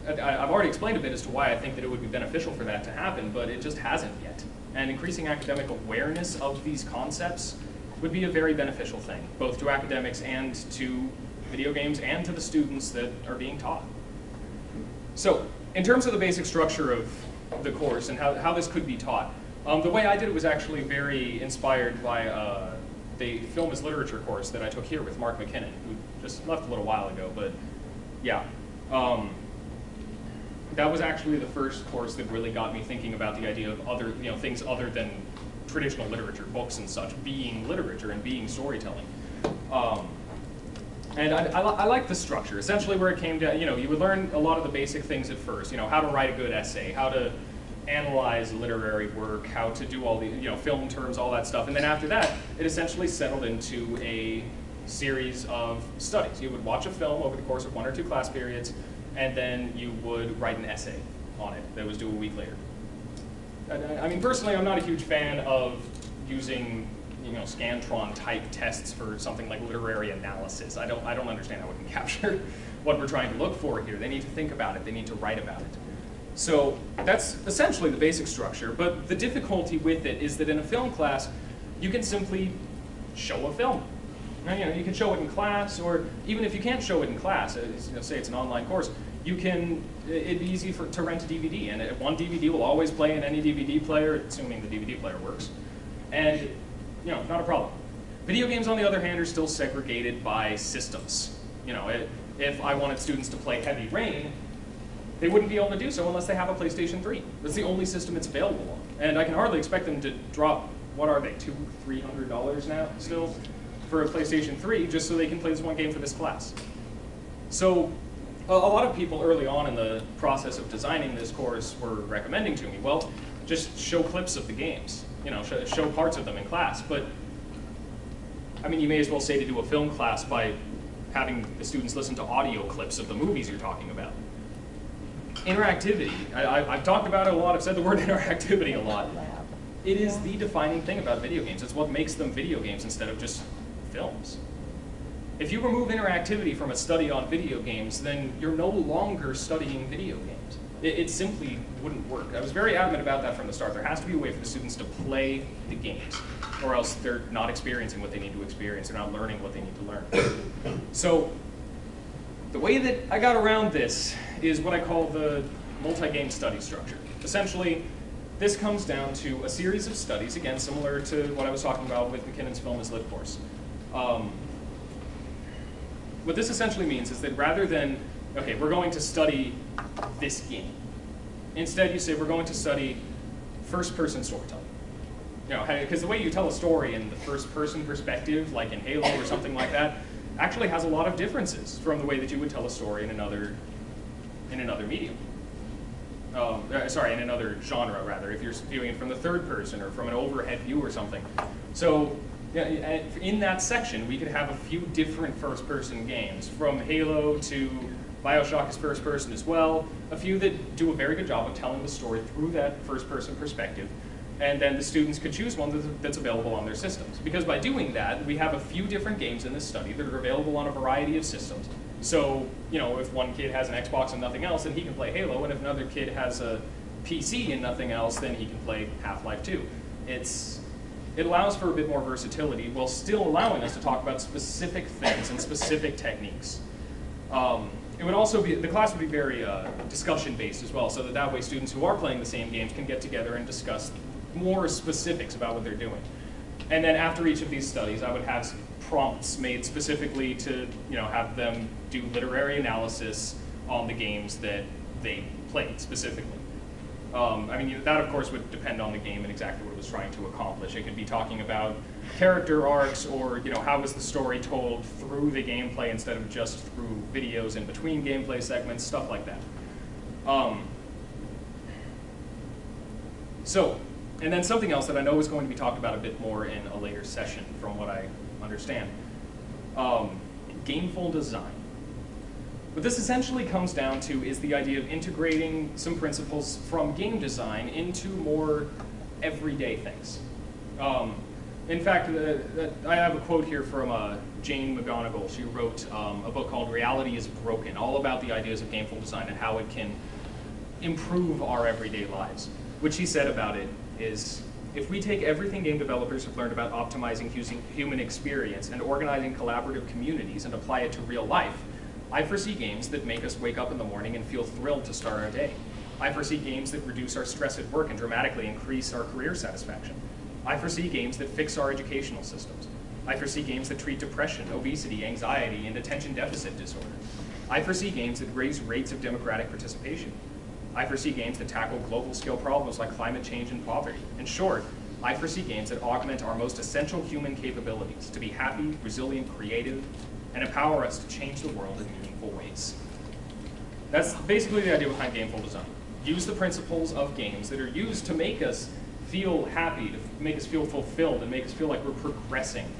S7: I've already explained a bit as to why I think that it would be beneficial for that to happen, but it just hasn't yet. And increasing academic awareness of these concepts would be a very beneficial thing, both to academics and to video games and to the students that are being taught. So, in terms of the basic structure of the course and how this could be taught, the way I did it was actually very inspired by the Film as Literature course that I took here with Mark McKinnon, who just left a little while ago, but yeah. That was actually the first course that really got me thinking about the idea of other, you know, things other than traditional literature, books and such, being literature and being storytelling. And I like the structure. Essentially where it came down, you know, you would learn a lot of the basic things at first, you know, how to write a good essay, how to analyze literary work, how to do all the, you know, film terms, all that stuff. And then after that, it essentially settled into a series of studies. You would watch a film over the course of 1 or 2 class periods, and then you would write an essay on it that was due a week later. I mean, personally, I'm not a huge fan of using, you know, Scantron-type tests for something like literary analysis. I don't understand how we can capture what we're trying to look for here. They need to think about it. They need to write about it. So that's essentially the basic structure, but the difficulty with it is that in a film class, you can simply show a film. You know, you can show it in class, or even if you can't show it in class, you know, say it's an online course, you can, it'd be easy to rent a DVD, and one DVD will always play in any DVD player, assuming the DVD player works, and, you know, not a problem. Video games, on the other hand, are still segregated by systems. You know, if I wanted students to play Heavy Rain, they wouldn't be able to do so unless they have a PlayStation 3. That's the only system it's available on. And I can hardly expect them to drop, what are they, $200–300 now still for a PlayStation 3 just so they can play this one game for this class. So a lot of people early on in the process of designing this course were recommending to me, well, just show clips of the games, you know, show parts of them in class. But I mean, you may as well say to do a film class by having the students listen to audio clips of the movies you're talking about. Interactivity, I've talked about it a lot, I've said the word interactivity a lot. It is the defining thing about video games. It's what makes them video games instead of just films. If you remove interactivity from a study on video games, then you're no longer studying video games. It simply wouldn't work. I was very adamant about that from the start. There has to be a way for the students to play the games, or else they're not experiencing what they need to experience. They're not learning what they need to learn. So the way that I got around this is what I call the multi-game study structure. Essentially, this comes down to a series of studies, again, similar to what I was talking about with McKinnon's Film as Lit course. What this essentially means is that rather than, okay, we're going to study this game, instead you say we're going to study first-person storytelling. You know, because the way you tell a story in the first-person perspective, like in Halo or something like that, actually has a lot of differences from the way that you would tell a story in another medium. in another genre rather, if you're viewing it from the third person or from an overhead view or something. So yeah, in that section, we could have a few different first-person games, from Halo to BioShock is first-person as well, a few that do a very good job of telling the story through that first-person perspective, and then the students could choose one that's available on their systems. Because by doing that, we have a few different games in this study that are available on a variety of systems. So, you know, if one kid has an Xbox and nothing else, then he can play Halo, and if another kid has a PC and nothing else, then he can play Half-Life 2. It allows for a bit more versatility while still allowing us to talk about specific things and specific techniques. It would also be, the class would be very discussion-based as well, so that way students who are playing the same games can get together and discuss more specifics about what they're doing. And then after each of these studies, I would have prompts made specifically to, you know, have them do literary analysis on the games that they played specifically. I mean, that of course would depend on the game and exactly what it was trying to accomplish. It could be talking about character arcs, or, you know, how was the story told through the gameplay instead of just through videos in between gameplay segments, stuff like that. And then something else that I know is going to be talked about a bit more in a later session, from what I understand. Gameful design. What this essentially comes down to is the idea of integrating some principles from game design into more everyday things. In fact, I have a quote here from Jane McGonigal. She wrote a book called Reality is Broken, all about the ideas of gameful design and how it can improve our everyday lives. What she said about it is, if we take everything game developers have learned about optimizing human experience and organizing collaborative communities and apply it to real life, I foresee games that make us wake up in the morning and feel thrilled to start our day. I foresee games that reduce our stress at work and dramatically increase our career satisfaction. I foresee games that fix our educational systems. I foresee games that treat depression, obesity, anxiety, and attention deficit disorder. I foresee games that raise rates of democratic participation. I foresee games that tackle global scale problems like climate change and poverty. In short, I foresee games that augment our most essential human capabilities to be happy, resilient, creative, and empower us to change the world in meaningful ways. That's basically the idea behind gameful design. Use the principles of games that are used to make us feel happy, to make us feel fulfilled, and make us feel like we're progressing,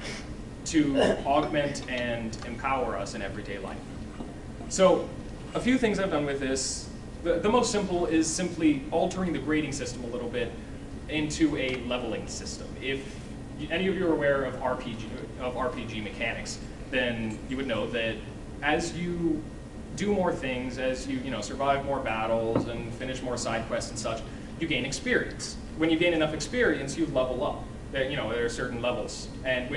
S7: to augment and empower us in everyday life. So, a few things I've done with this. The most simple is simply altering the grading system a little bit into a leveling system. If any of you are aware of RPG mechanics, then you would know that as you do more things, as you survive more battles and finish more side quests and such, you gain experience. When you gain enough experience, you level up. There are certain levels, and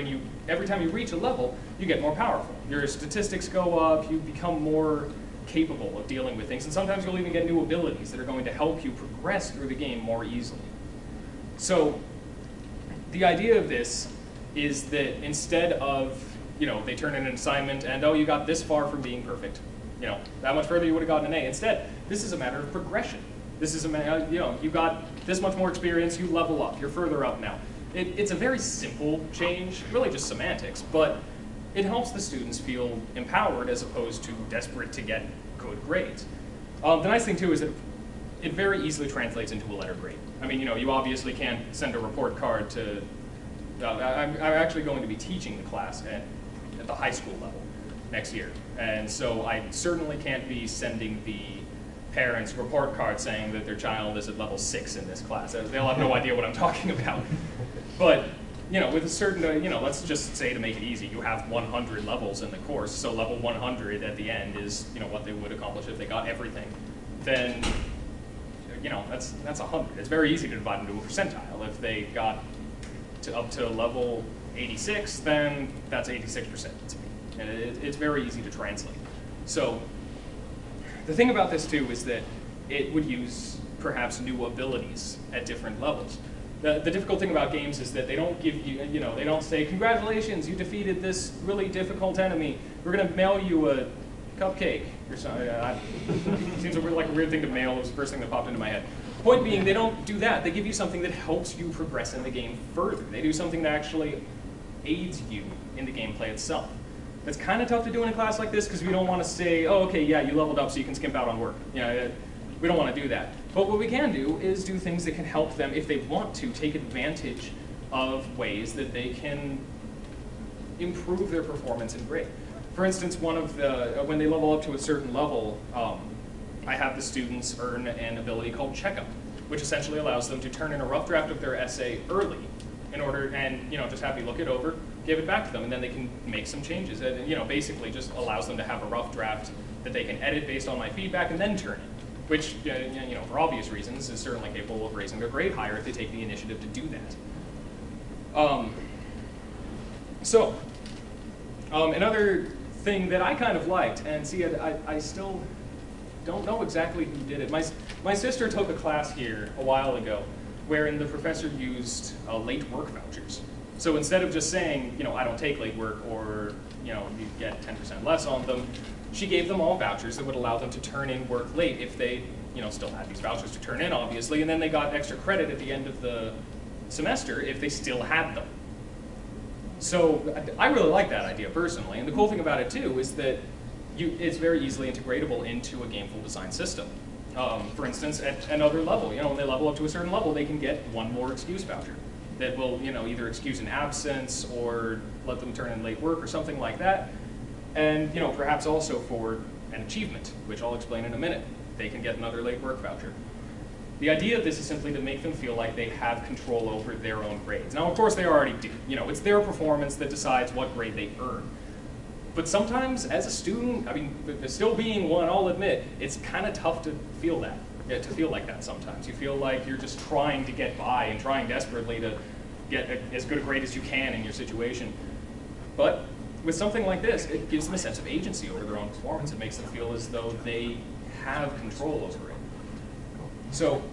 S7: every time you reach a level, you get more powerful. Your statistics go up. You become more capable of dealing with things, and sometimes you'll even get new abilities that are going to help you progress through the game more easily. So the idea of this is that instead of, they turn in an assignment and, oh, you got this far from being perfect, that much further you would have gotten an A. Instead, this is a matter of progression. This is a matter, you got this much more experience, you level up, you're further up now. It's a very simple change, really just semantics, but it helps the students feel empowered as opposed to desperate to get good grades. The nice thing too is that it very easily translates into a letter grade. I mean, you obviously can't send a report card to, I'm actually going to be teaching the class at the high school level next year. And so I certainly can't be sending the parents report card saying that their child is at level 6 in this class. They'll have no idea what I'm talking about. But with a certain, let's just say to make it easy, you have 100 levels in the course, so level 100 at the end is, what they would accomplish if they got everything. Then, that's 100. It's very easy to divide into a percentile. If they got up to level 86, then that's 86%. And it's very easy to translate. So the thing about this too is that it would use perhaps new abilities at different levels. The difficult thing about games is that they don't give you, they don't say, congratulations, you defeated this really difficult enemy. We're going to mail you a cupcake or something. Seems like a weird thing to mail. It was the first thing that popped into my head. Point being, they don't do that. They give you something that helps you progress in the game further. They do something that actually aids you in the gameplay itself. It's kind of tough to do in a class like this because we don't want to say, oh, okay, yeah, you leveled up so you can skimp out on work. We don't want to do that. But what we can do is do things that can help them, if they want to, take advantage of ways that they can improve their performance and grade. For instance, one of the, when they level up to a certain level, I have the students earn an ability called checkup, which essentially allows them to turn in a rough draft of their essay early in order, and just have me look it over, give it back to them, and then they can make some changes. And basically just allows them to have a rough draft that they can edit based on my feedback and then turn in, which, for obvious reasons, is certainly capable of raising their grade higher if they take the initiative to do that. Another thing that I kind of liked, and see, I still don't know exactly who did it. My sister took a class here a while ago wherein the professor used late work vouchers. So instead of just saying, I don't take late work, or you get 10% less on them, she gave them all vouchers that would allow them to turn in work late if they still had these vouchers to turn in, obviously, and then they got extra credit at the end of the semester if they still had them. So I really like that idea personally, and the cool thing about it too is that it's very easily integratable into a gameful design system. For instance, at another level, when they level up to a certain level, they can get one more excuse voucher that will either excuse an absence or let them turn in late work or something like that. And perhaps also for an achievement, which I'll explain in a minute, they can get another late work voucher. The idea of this is simply to make them feel like they have control over their own grades. Now, of course, they already do. It's their performance that decides what grade they earn. But sometimes, as a student, still being one, I'll admit, it's kind of tough to feel that. To feel like that sometimes. You feel like you're just trying to get by and trying desperately to get as good a grade as you can in your situation. But with something like this, it gives them a sense of agency over their own performance. It makes them feel as though they have control over it. So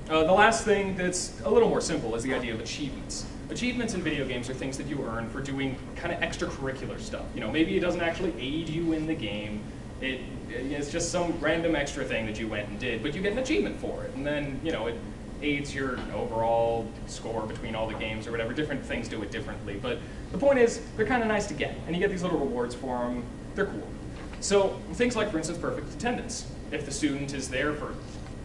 S7: the last thing that's a little more simple is the idea of achievements. Achievements in video games are things that you earn for doing kind of extracurricular stuff. Maybe it doesn't actually aid you in the game. It's just some random extra thing that you went and did, but you get an achievement for it. And then, it aids your overall score between all the games or whatever. Different things do it differently. But the point is, they're kind of nice to get. And you get these little rewards for them. They're cool. So things like, for instance, perfect attendance. If the student is there for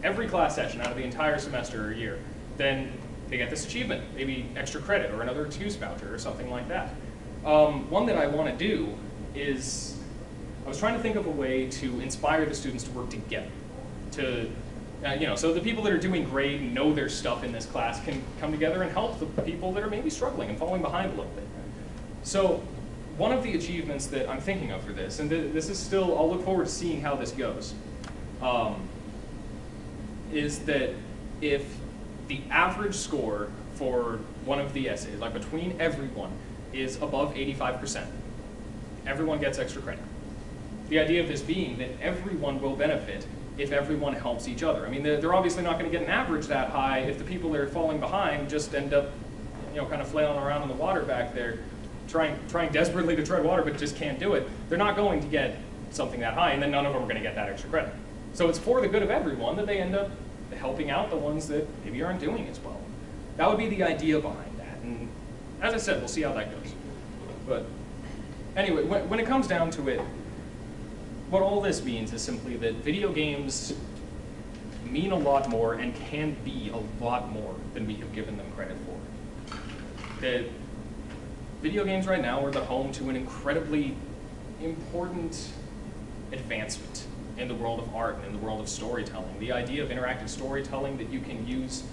S7: every class session out of the entire semester or year, then they get this achievement, maybe extra credit or another excuse voucher or something like that. One that I want to do is, I was trying to think of a way to inspire the students to work together. So the people that are doing great and know their stuff in this class can come together and help the people that are maybe struggling and falling behind a little bit. So one of the achievements that I'm thinking of for this, and this is still, I'll look forward to seeing how this goes, is that if the average score for one of the essays, like between everyone, is above 85%, everyone gets extra credit. The idea of this being that everyone will benefit if everyone helps each other. They're obviously not going to get an average that high if the people that are falling behind just end up, kind of flailing around in the water back there, trying desperately to tread water but just can't do it. They're not going to get something that high, and then none of them are going to get that extra credit. So it's for the good of everyone that they end up helping out the ones that maybe aren't doing as well. That would be the idea behind that. And as I said, we'll see how that goes. But anyway, when it comes down to it, what all this means is simply that video games mean a lot more and can be a lot more than we have given them credit for. That video games right now are the home to an incredibly important advancement in the world of art and in the world of storytelling. The idea of interactive storytelling that you can use,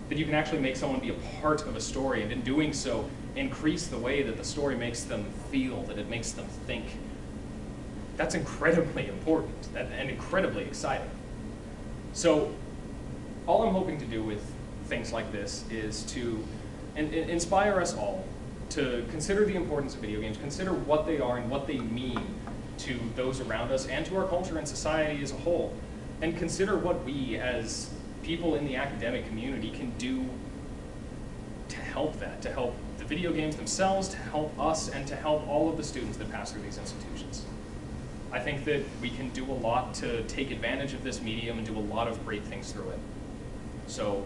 S7: that you can actually make someone be a part of a story, and in doing so, increase the way that the story makes them feel, that it makes them think. That's incredibly important and incredibly exciting. So all I'm hoping to do with things like this is to inspire us all to consider the importance of video games, consider what they are and what they mean to those around us and to our culture and society as a whole, and consider what we as people in the academic community can do to help that, to help the video games themselves, to help us, and to help all of the students that pass through these institutions. I think that we can do a lot to take advantage of this medium and do a lot of great things through it. So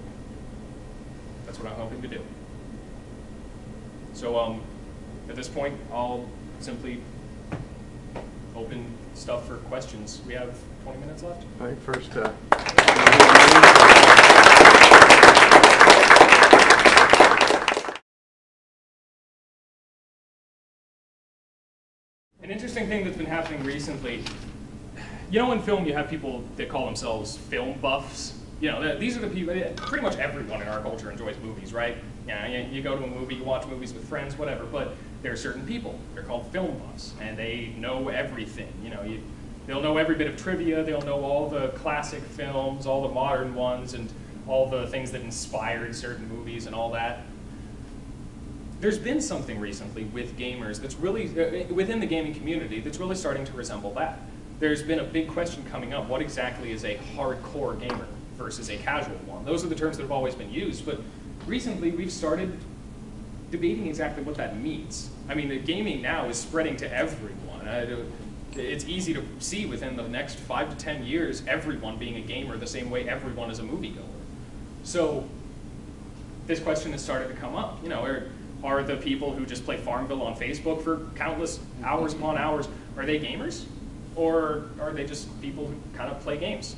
S7: that's what I'm hoping to do. So at this point, I'll simply open stuff for questions. We have 20 minutes left.
S8: All right, first,
S7: An interesting thing that's been happening recently, you know, in film you have people that call themselves film buffs. You know, these are the people, pretty much everyone in our culture enjoys movies, right? You go to a movie, you watch movies with friends, whatever, but there are certain people, they're called film buffs, and they know everything. You know, they'll know every bit of trivia, they'll know all the classic films, all the modern ones, and all the things that inspired certain movies and all that. There's been something recently with gamers that's really, within the gaming community, that's really starting to resemble that. There's been a big question coming up, what exactly is a hardcore gamer versus a casual one? Those are the terms that have always been used, but recently we've started debating exactly what that means. I mean, the gaming now is spreading to everyone. It's easy to see within the next 5 to 10 years, everyone being a gamer the same way everyone is a moviegoer. So this question has started to come up. You know, are the people who just play Farmville on Facebook for countless hours upon hours, are they gamers? Or are they just people who kind of play games?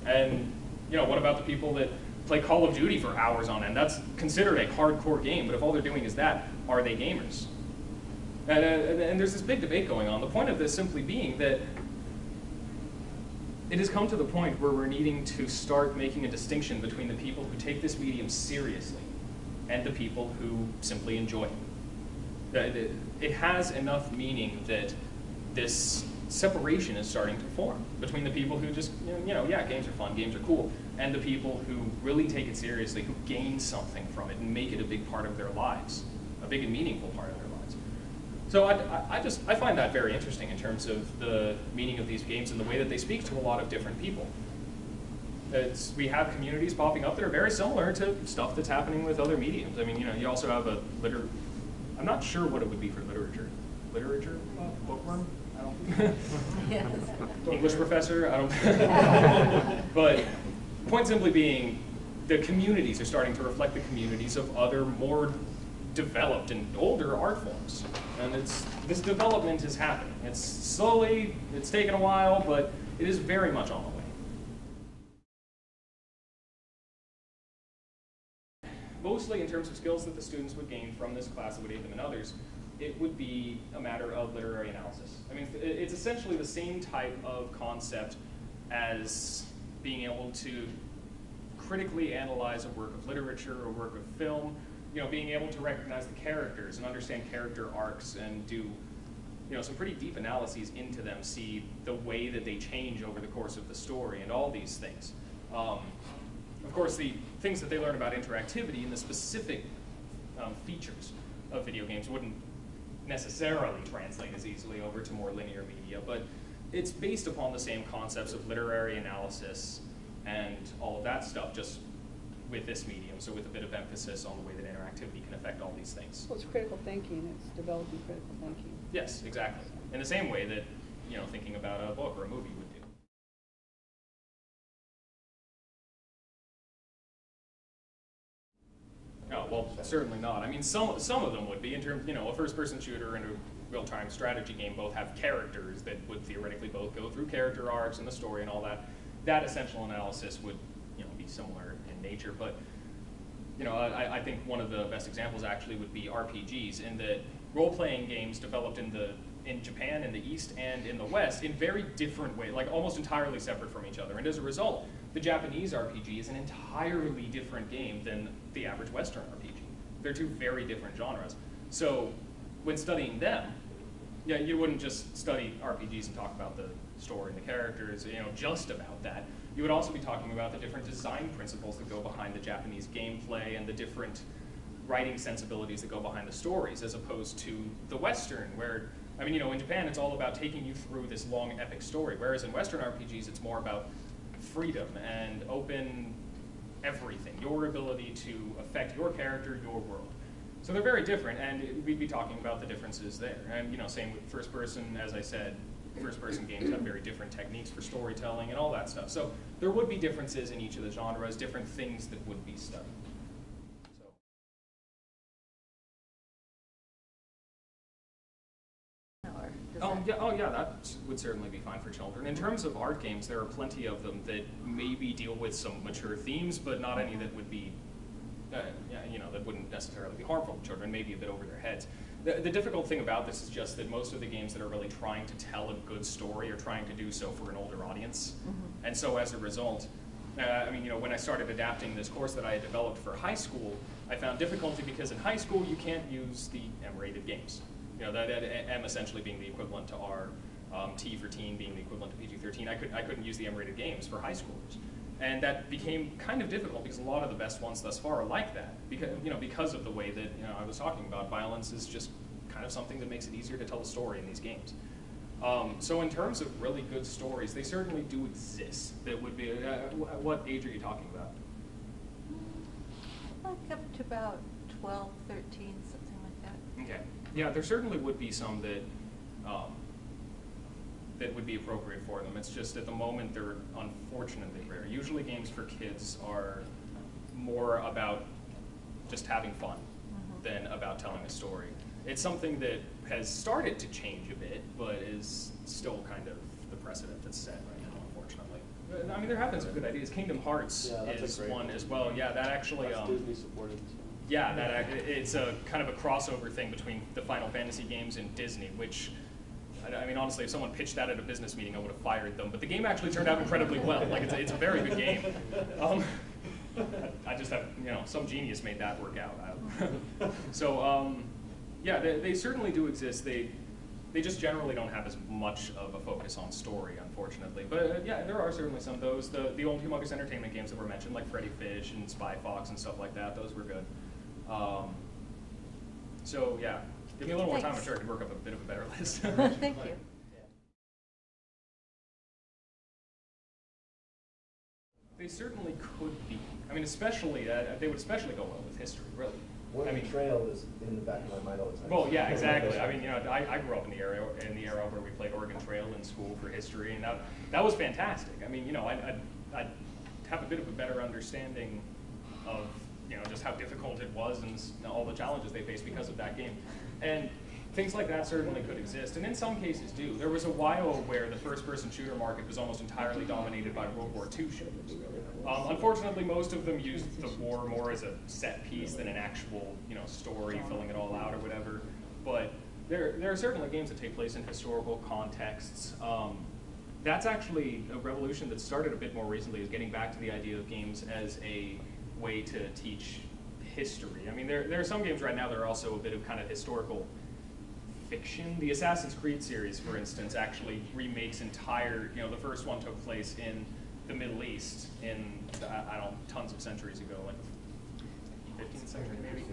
S7: And you know, what about the people that play Call of Duty for hours on end? That's considered a hardcore game, but if all they're doing is that, are they gamers? And there's this big debate going on. The point of this simply being that it has come to the point where we're needing to start making a distinction between the people who take this medium seriously and the people who simply enjoy it. It has enough meaning that this separation is starting to form between the people who just, you know, yeah, games are fun, games are cool, and the people who really take it seriously, who gain something from it and make it a big part of their lives, a big and meaningful part of their lives. So I find that very interesting in terms of the meaning of these games and the way that they speak to a lot of different people. We have communities popping up that are very similar to stuff that's happening with other mediums. I mean, you know, you also have a I'm not sure what it would be for literature. Literature? Bookworm? I don't yes. English professor? I don't But point simply being, the communities are starting to reflect the communities of other more developed and older art forms. And this development is happening. It's slowly, it's taken a while, but it is very much on the way. Mostly in terms of skills that the students would gain from this class that would aid them in others, it would be a matter of literary analysis. I mean, it's essentially the same type of concept as being able to critically analyze a work of literature or a work of film, you know, being able to recognize the characters and understand character arcs and do, you know, some pretty deep analyses into them, see the way that they change over the course of the story and all these things. Of course, the things that they learn about interactivity and the specific features of video games wouldn't necessarily translate as easily over to more linear media, but it's based upon the same concepts of literary analysis and all of that stuff, just with this medium, so with a bit of emphasis on the way that interactivity can affect all these things.
S8: Well, it's critical thinking, it's developing critical thinking.
S7: Yes, exactly. In the same way that, you know, thinking about a book or a movie would do. No, well, certainly not. I mean, some of them would be in terms, you know, a first-person shooter and a real-time strategy game both have characters that would theoretically both go through character arcs and the story and all that. That essential analysis would, you know, be similar in nature. But, you know, I think one of the best examples actually would be RPGs, in that role-playing games developed in Japan, in the East, and in the West in very different ways, like almost entirely separate from each other. And as a result, the Japanese RPG is an entirely different game than the average Western RPG. They're two very different genres. So when studying them, yeah, you wouldn't just study RPGs and talk about the story and the characters, you know, just about that. You would also be talking about the different design principles that go behind the Japanese gameplay and the different writing sensibilities that go behind the stories, as opposed to the Western, where, I mean, you know, in Japan it's all about taking you through this long epic story, whereas in Western RPGs it's more about freedom and open everything, your ability to affect your character, your world. So they're very different, and we'd be talking about the differences there. And, you know, same with first person, as I said, first person games have very different techniques for storytelling and all that stuff. So there would be differences in each of the genres, different things that would be studied.
S9: Does that
S7: Yeah, that would certainly be fine for children. In terms of art games, there are plenty of them that maybe deal with some mature themes, but not any that would be, that wouldn't necessarily be harmful to children, maybe a bit over their heads. The difficult thing about this is just that most of the games that are really trying to tell a good story are trying to do so for an older audience. Mm-hmm. And so as a result, when I started adapting this course that I had developed for high school, I found difficulty because in high school you can't use the M-rated games. That M essentially being the equivalent to R, T for teen being the equivalent to PG-13. I couldn't use the M-rated games for high schoolers. And that became kind of difficult because a lot of the best ones thus far are like that. Because of the way that I was talking about, violence is just kind of something that makes it easier to tell a story in these games. So in terms of really good stories, they certainly do exist. That would be, what age are you talking about?
S9: Like up to about 12, 13, something like that.
S7: Okay. Yeah, there certainly would be some that that would be appropriate for them. It's just at the moment they're unfortunately rare. Usually games for kids are more about just having fun than about telling a story. It's something that has started to change a bit, but is still kind of the precedent that's set right now, unfortunately. I mean, there have been some good ideas. Kingdom Hearts is one as well. Yeah, that actually...
S10: That's Disney supported. So.
S7: Yeah, it's a kind of a crossover thing between the Final Fantasy games and Disney, which... I mean, honestly, if someone pitched that at a business meeting, I would have fired them. But the game actually turned out incredibly well. Like, it's a very good game. I just have, some genius made that work out. So, yeah, they certainly do exist. They just generally don't have as much of a focus on story, unfortunately. But yeah, there are certainly some of those. The old Humongous Entertainment games that were mentioned, like Freddy Fish and Spy Fox and stuff like that, those were good. So yeah. Give me a little more time, I'm sure I could work up a bit of a better list.
S9: Thank you.
S7: They certainly could be. I mean, especially, they would especially go well with history, really.
S10: Oregon Trail is in the back of my mind all the time.
S7: Well, yeah, exactly. I mean, I grew up in the era where we played Oregon Trail in school for history, and that was fantastic. I mean, I'd have a bit of a better understanding of, just how difficult it was and all the challenges they faced because of that game. And things like that certainly could exist, and in some cases do. There was a while where the first-person shooter market was almost entirely dominated by World War II shooters. Unfortunately, most of them used the war more as a set piece than an actual, story filling it all out or whatever. But there are certainly games that take place in historical contexts. That's actually a revolution that started a bit more recently, is getting back to the idea of games as a way to teach history. I mean, there are some games right now that are also a bit of kind of historical fiction. The Assassin's Creed series, for instance, actually remakes entire, the first one took place in the Middle East in, tons of centuries ago, like 15th century maybe?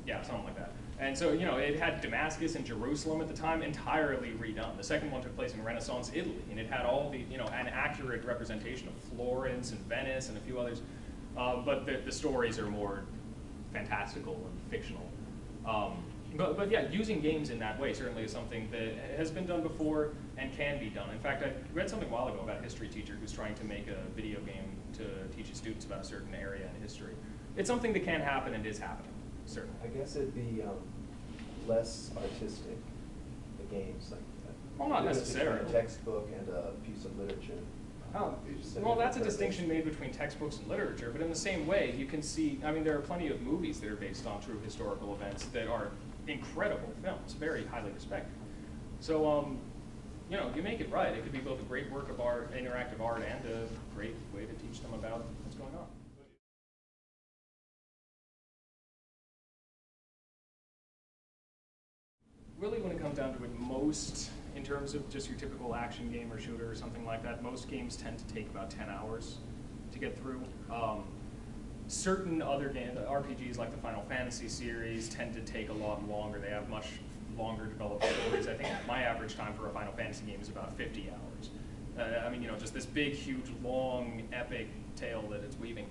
S7: Yeah, something like that. And so, it had Damascus and Jerusalem at the time entirely redone. The second one took place in Renaissance Italy, and it had all the, an accurate representation of Florence and Venice and a few others. But the stories are more fantastical and fictional. But yeah, using games in that way certainly is something that has been done before and can be done. In fact, I read something a while ago about a history teacher who's trying to make a video game to teach his students about a certain area in history. It's something that can happen and is happening, certainly.
S10: I guess it'd be less artistic, the games like that.
S7: Well, not necessarily.
S10: A textbook and a piece of literature.
S7: Well, that's a distinction made between textbooks and literature, but in the same way, you can see, there are plenty of movies that are based on true historical events that are incredible films, very highly respected. So, you make it right. It could be both a great work of art, interactive art, and a great way to teach them about what's going on. Really, when it comes down to it, most, in terms of just your typical action game or shooter or something like that, most games tend to take about 10 hours to get through. Certain other games, RPGs like the Final Fantasy series, tend to take a lot longer. They have much longer developed stories. I think my average time for a Final Fantasy game is about 50 hours. Just this big, huge, long, epic tale that it's weaving.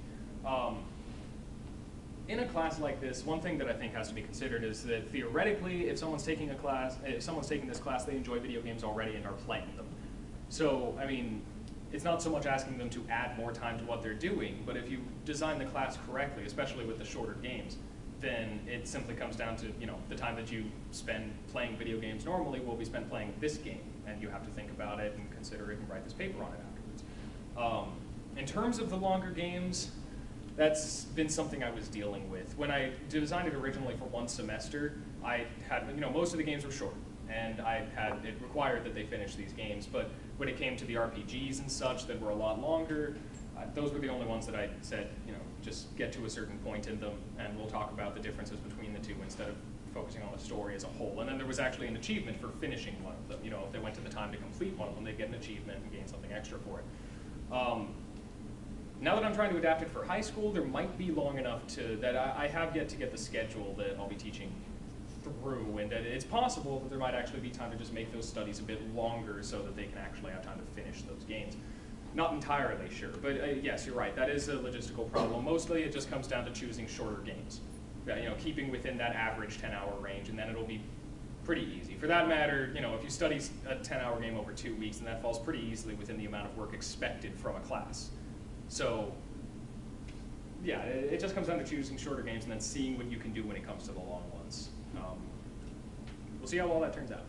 S7: In a class like this, one thing that I think has to be considered is that theoretically, if someone's taking this class, they enjoy video games already and are playing them. So, it's not so much asking them to add more time to what they're doing, but if you design the class correctly, especially with the shorter games, then it simply comes down to, you know, the time that you spend playing video games normally will be spent playing this game, and you have to think about it and consider it and write this paper on it afterwards. In terms of the longer games, that's been something I was dealing with. When I designed it originally for 1 semester, I had, you know, most of the games were short, and it required that they finish these games, but when it came to the RPGs and such that were a lot longer, those were the only ones that I said, you know, just get to a certain point in them, and we'll talk about the differences between the two instead of focusing on the story as a whole. And then there was actually an achievement for finishing one of them. You know, if they went to the time to complete one of them, they'd get an achievement and gain something extra for it. Now that I'm trying to adapt it for high school, there might be long enough that I have yet to get the schedule that I'll be teaching through, and that it's possible that there might actually be time to just make those studies a bit longer so that they can actually have time to finish those games. Not entirely sure, but yes, you're right, that is a logistical problem. Mostly it just comes down to choosing shorter games. You know, keeping within that average 10-hour range, and then it'll be pretty easy. For that matter, you know, if you study a 10-hour game over 2 weeks, then that falls pretty easily within the amount of work expected from a class. So, yeah, it just comes down to choosing shorter games and then seeing what you can do when it comes to the long ones. We'll see how all that turns out.